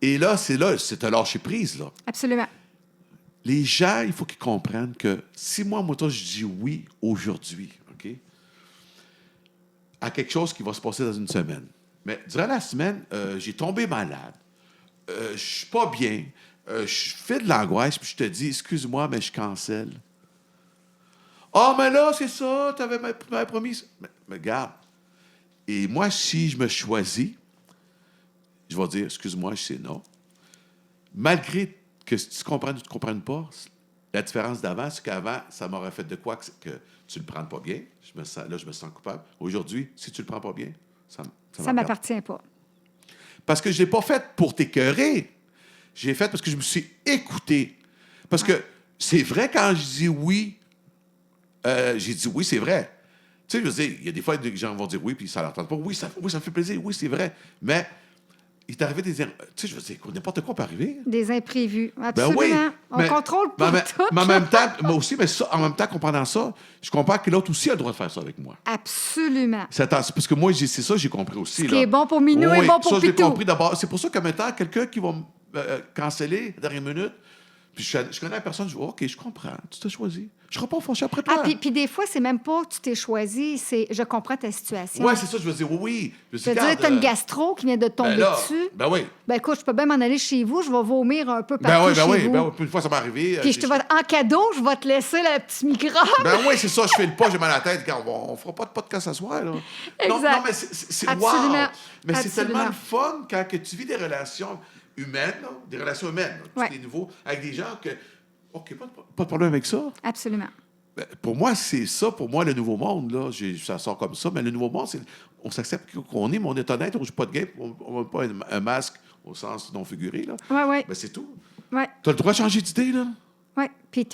Et là, c'est un lâcher prise, là. absolument. Les gens, il faut qu'ils comprennent que si moi, toi, je dis oui aujourd'hui, OK, à quelque chose qui va se passer dans une semaine, mais durant la semaine, j'ai tombé malade, je suis pas bien, je fais de l'angoisse, puis je te dis, excuse-moi, mais je cancelle. Ah, mais là, c'est ça, tu m'avais promis ça. Mais regarde, et moi, si je me choisis, je vais dire, excuse-moi, je sais non. Malgré que si tu comprends ou tu ne comprennes pas, la différence d'avant, c'est qu'avant, ça m'aurait fait de quoi que tu ne le prends pas bien. Là, je me sens coupable. Aujourd'hui, si tu ne le prends pas bien, ça Ça ne m'appartient. m'appartient pas. Parce que je ne l'ai pas fait pour t'écœurer. J'ai fait parce que je me suis écouté. Parce que c'est vrai, quand je dis oui, j'ai dit oui, c'est vrai. Tu sais, je veux dire, il y a des fois, des gens vont dire oui, puis ça ne leur tente pas. Oui, ça me fait plaisir. Oui, c'est vrai. Mais il t'est arrivé des... Tu sais, je veux dire, n'importe quoi peut arriver. Des imprévus. Ben Absolument. oui. On mais- contrôle pas tout. mais en même temps, moi aussi, mais ça, en même temps, comprenant ça, je comprends que l'autre aussi a le droit de faire ça avec moi. Absolument. C'est parce que moi, c'est ça, j'ai compris aussi. Ce qui est bon pour Minou est bon pour ça, je l'ai Pitou. compris d'abord. C'est pour ça que maintenant, quelqu'un qui va me canceller à la dernière minute, puis je connais la personne, je dis, OK, je comprends, tu t'as choisi. Je ne serai pas fâché après toi. Ah, puis des fois, c'est même pas tu t'es choisi, c'est je comprends ta situation. Oui, c'est ça, je veux dire, oui. Je veux dire, tu as une gastro qui vient de tomber dessus. Ben oui. Ben écoute, je peux bien m'en aller chez vous, je vais vomir un peu Ben partout oui, ben chez oui, vous. ben oui. Puis une fois, ça m'est arrivé. Puis en cadeau, je vais te laisser le petit microbe. Ben oui, c'est ça, je fais le pas, j'ai mal à la tête. Quand on fera pas de podcast ce soir, là. Exact. Non, mais c'est wow. Absolument. Mais c'est Absolument. tellement le fun quand que tu vis des relations humaines, là, des relations humaines, là, Ouais. des nouveaux, avec des gens que, OK, pas de problème avec ça. Absolument. Ben, pour moi, c'est ça, pour moi, le nouveau monde, là, ça sort comme ça, mais le nouveau monde, c'est on s'accepte qu'on est, mais on est honnête, on ne joue pas de game, on ne met pas un masque au sens non figuré, là. Oui, oui. Ben, c'est tout. Oui, Tu as le droit de changer d'idée, là. oui. Puis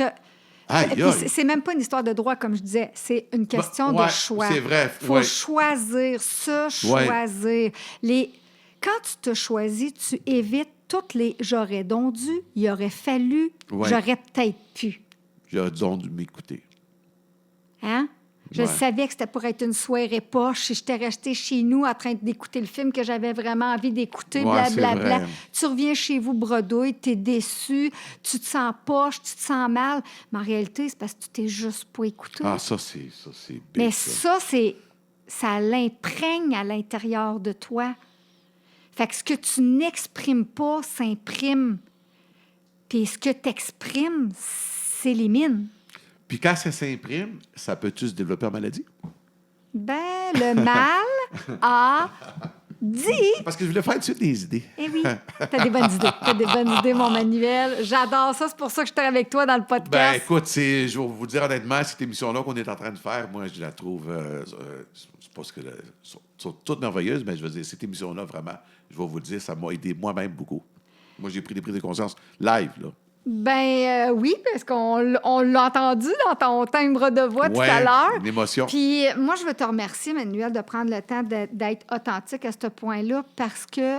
Aïe, puis aïe. c'est même pas une histoire de droit, comme je disais. C'est une question Ouais, de choix. c'est vrai, Il faut ouais. choisir, choisir. Quand tu te choisis, tu évites toutes les « j'aurais donc dû »,« il aurait fallu Ouais. j'aurais peut-être pu J'aurais dû m'écouter. ». Hein? Je Ouais. savais que c'était pour être une soirée poche. Si j'étais restée chez nous en train d'écouter le film que j'avais vraiment envie d'écouter, Ouais, c'est blablabla. vrai. Tu reviens chez vous bredouille, t'es déçu, tu te sens poche, tu te sens mal. Mais en réalité, c'est parce que tu t'es juste pas écouté. Ah, ça, c'est big, Mais ça. ça l'imprègne à l'intérieur de toi. Fait que ce que tu n'exprimes pas s'imprime. Puis ce que tu exprimes s'élimine. Puis quand ça s'imprime, ça peut-tu se développer en maladie? Ben, le mal a dit. Parce que je voulais faire tout de suite des idées. Eh oui, t'as des bonnes idées. T'as des bonnes idées, mon Manuel. J'adore ça. C'est pour ça que je suis avec toi dans le podcast. Ben, écoute, je vais vous dire honnêtement, cette émission-là qu'on est en train de faire, moi, je la trouve, c'est pas ce que sont toutes merveilleuses, mais je veux dire, cette émission-là, vraiment, je vais vous le dire, ça m'a aidé moi-même beaucoup. Moi, j'ai pris des prises de conscience live, là. Ben oui, parce qu'on l'a entendu dans ton timbre de voix tout à l'heure. Une émotion. Puis moi, je veux te remercier, Manuel, de prendre le temps d'être authentique à ce point-là parce que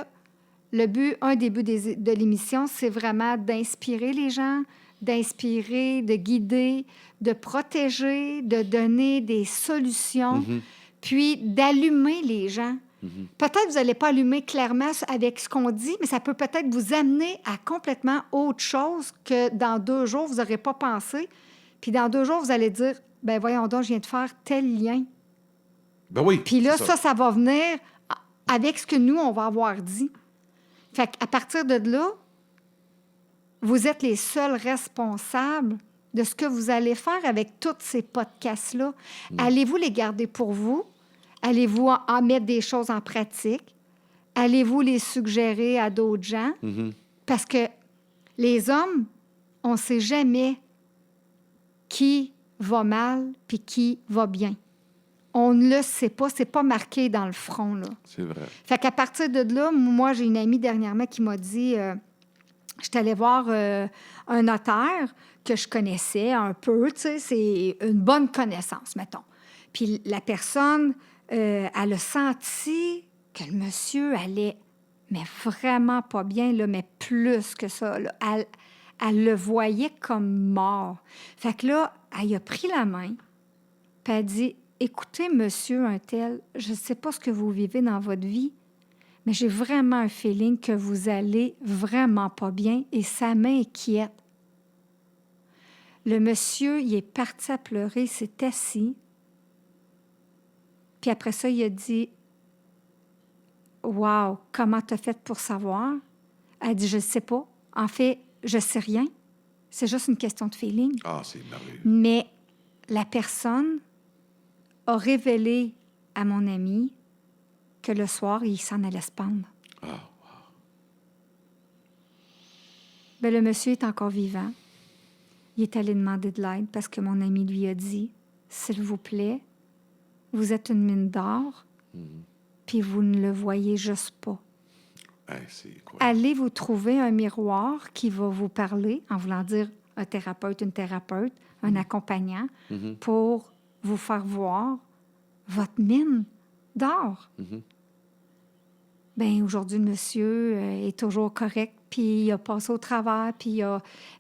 un des buts de l'émission, c'est vraiment d'inspirer les gens, d'inspirer, de guider, de protéger, de donner des solutions, puis d'allumer les gens. Peut-être que vous n'allez pas allumer clairement avec ce qu'on dit, mais ça peut peut-être vous amener à complètement autre chose que dans 2 jours, vous n'aurez pas pensé. Puis dans 2 jours, vous allez dire, ben voyons donc, je viens de faire tel lien. Ben oui. Puis là, c'est ça va venir avec ce que nous, on va avoir dit. Fait qu'à partir de là, vous êtes les seuls responsables de ce que vous allez faire avec tous ces podcasts-là. Allez-vous les garder pour vous? Allez-vous en mettre des choses en pratique? Allez-vous les suggérer à d'autres gens? Parce que les hommes, on ne sait jamais qui va mal puis qui va bien. On ne le sait pas. C'est pas marqué dans le front, là. C'est vrai. Fait qu'à partir de là, moi, j'ai une amie dernièrement qui m'a dit... je suis allée voir un notaire que je connaissais un peu, tu sais, c'est une bonne connaissance, mettons. Puis la personne, elle a senti que le monsieur allait, mais vraiment pas bien, là, mais plus que ça. Là. Elle le voyait comme mort. Fait que là, elle a pris la main, puis elle a dit, « Écoutez, monsieur un tel, je ne sais pas ce que vous vivez dans votre vie, mais j'ai vraiment un feeling que vous allez vraiment pas bien et ça m'inquiète. » Le monsieur, il est parti à pleurer, il s'est assis. Puis après ça, il a dit, « Wow, comment t'as fait pour savoir? » Elle dit, « Je ne sais pas. En fait, je sais rien. C'est juste une question de feeling. » Ah, c'est merveilleux. Mais la personne a révélé à mon ami que le soir, il s'en allait se pendre. Ah, wow. Bien, le monsieur est encore vivant. Il est allé demander de l'aide parce que mon ami lui a dit, « S'il vous plaît, vous êtes une mine d'or, puis vous ne le voyez juste pas. Hey, c'est incroyable. Allez vous trouver un miroir qui va vous parler, en voulant dire un thérapeute, une thérapeute, un accompagnant, pour vous faire voir votre mine d'or. ben aujourd'hui, le monsieur est toujours correct, puis il a passé au travers,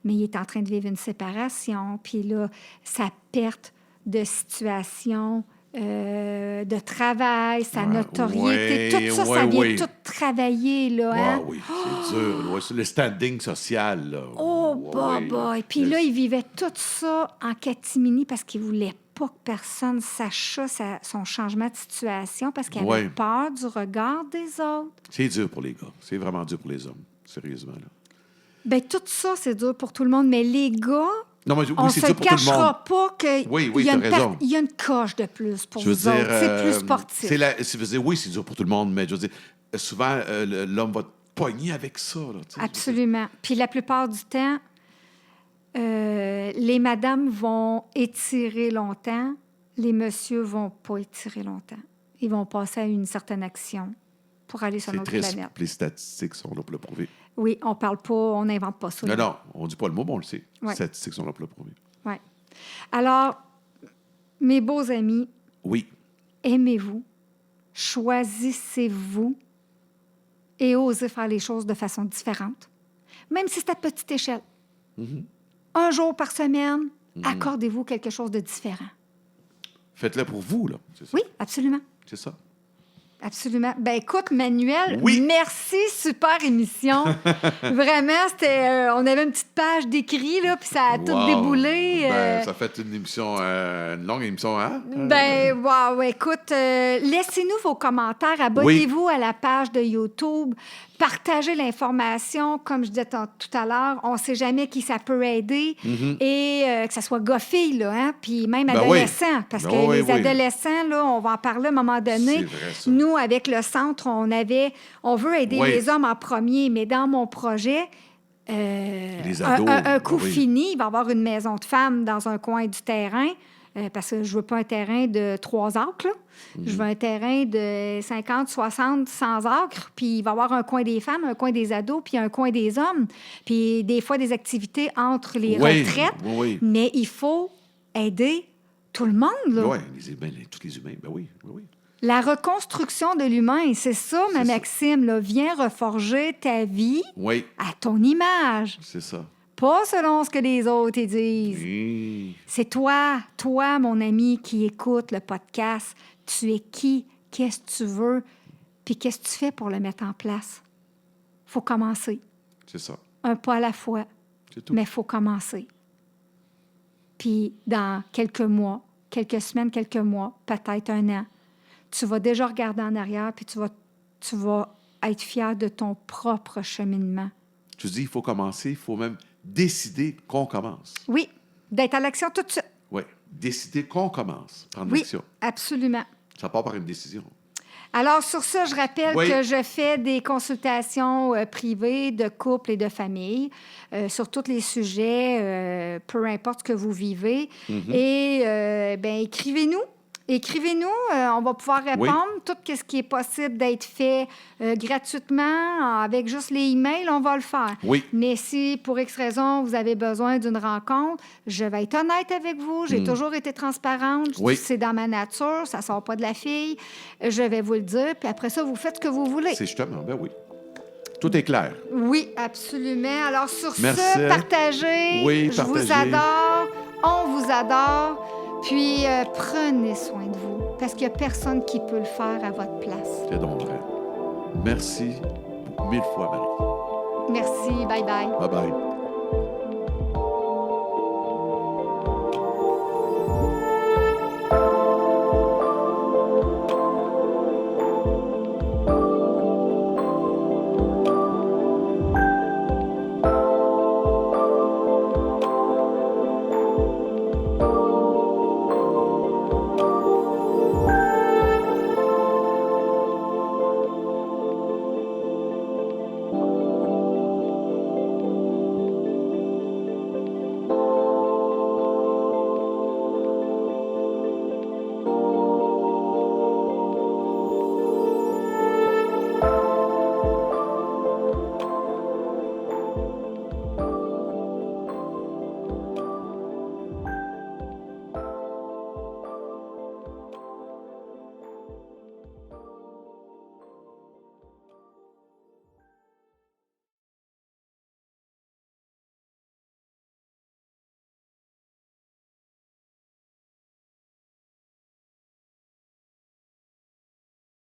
mais il est en train de vivre une séparation, puis là, sa perte de situation, de travail, sa notoriété, tout ça, ça vient tout travailler, là, hein? Oui, c'est dur. Ouais, c'est le standing social, là. Oh, Ouais, boy! Puis là, il vivait tout ça en catimini parce qu'il voulait pas que personne sache ça, son changement de situation, parce qu'il avait peur du regard des autres. C'est dur pour les gars. C'est vraiment dur pour les hommes, sérieusement, là. Bien, tout ça, c'est dur pour tout le monde, mais les gars, non, mais, on ne se cachera pas qu'il y a une coche de plus pour vous autres. C'est plus sportif. Oui, c'est dur pour tout le monde, mais je veux dire, souvent, l'homme va te pogner avec ça. Là, absolument. Puis la plupart du temps, les madames vont étirer longtemps, les messieurs vont pas étirer longtemps. Ils vont passer à une certaine action pour aller sur notre planète. Les statistiques sont là pour le prouver. Oui, on parle pas, on n'invente pas ça. Non, on ne dit pas le mot, mais on le sait. Les statistiques sont là pour le prouver. Oui. Alors, mes beaux amis, aimez-vous, choisissez-vous et osez faire les choses de façon différente, même si c'est à petite échelle. Mm-hmm. Un jour par semaine, accordez-vous quelque chose de différent. Faites-le pour vous, là. C'est ça? Oui, absolument. C'est ça. Absolument. Ben écoute, Manuel, merci, super émission. Vraiment, c'était, on avait une petite page d'écrit, là, puis ça a tout déboulé. Ça fait une émission, une longue émission, hein? Écoute, laissez-nous vos commentaires, abonnez-vous à la page de YouTube, partagez l'information, comme je disais tout à l'heure, on ne sait jamais qui ça peut aider, et que ça soit gars-filles, là, hein, puis même adolescents, parce que les adolescents, là, on va en parler à un moment donné. C'est vrai, ça. Nous, avec le centre, on veut aider les hommes en premier, mais dans mon projet, les ados, un coup fini, il va y avoir une maison de femmes dans un coin du terrain, parce que je veux pas un terrain de 3 acres, là. Je veux un terrain de 50, 60, 100 acres, puis il va y avoir un coin des femmes, un coin des ados, puis un coin des hommes, puis des fois des activités entre les retraites, mais il faut aider tout le monde, là. Oui, tous les humains, oui. La reconstruction de l'humain, c'est ça, Maxime, là. Viens reforger ta vie à ton image. C'est ça. Pas selon ce que les autres disent. Oui. C'est toi, mon ami, qui écoute le podcast. Tu es qui? Qu'est-ce que tu veux? Puis qu'est-ce que tu fais pour le mettre en place? Il faut commencer. C'est ça. Un pas à la fois. C'est tout. Mais il faut commencer. Puis dans quelques mois, quelques semaines, quelques mois, peut-être un an, tu vas déjà regarder en arrière, puis tu vas être fier de ton propre cheminement. Tu dis, il faut commencer, il faut même décider qu'on commence. Oui, d'être à l'action tout de suite. Oui, décider qu'on commence, prendre l'action. Oui, absolument. Ça part par une décision. Alors, sur ça, je rappelle que je fais des consultations privées de couple et de famille sur tous les sujets, peu importe ce que vous vivez. Et, écrivez-nous. Écrivez-nous, on va pouvoir répondre. Tout ce qui est possible d'être fait gratuitement, avec juste les emails, on va le faire. Oui. Mais si, pour X raison, vous avez besoin d'une rencontre, je vais être honnête avec vous. J'ai toujours été transparente. C'est dans ma nature, ça ne sort pas de la fille. Je vais vous le dire, puis après ça, vous faites ce que vous voulez. C'est justement, oui. Tout est clair. Oui, absolument. Alors, sur ce, partagez. Je vous adore. On vous adore. Puis, prenez soin de vous, parce qu'il n'y a personne qui peut le faire à votre place. C'est donc vrai. Merci 1000 fois, Marie. Merci. Bye-bye. Bye-bye.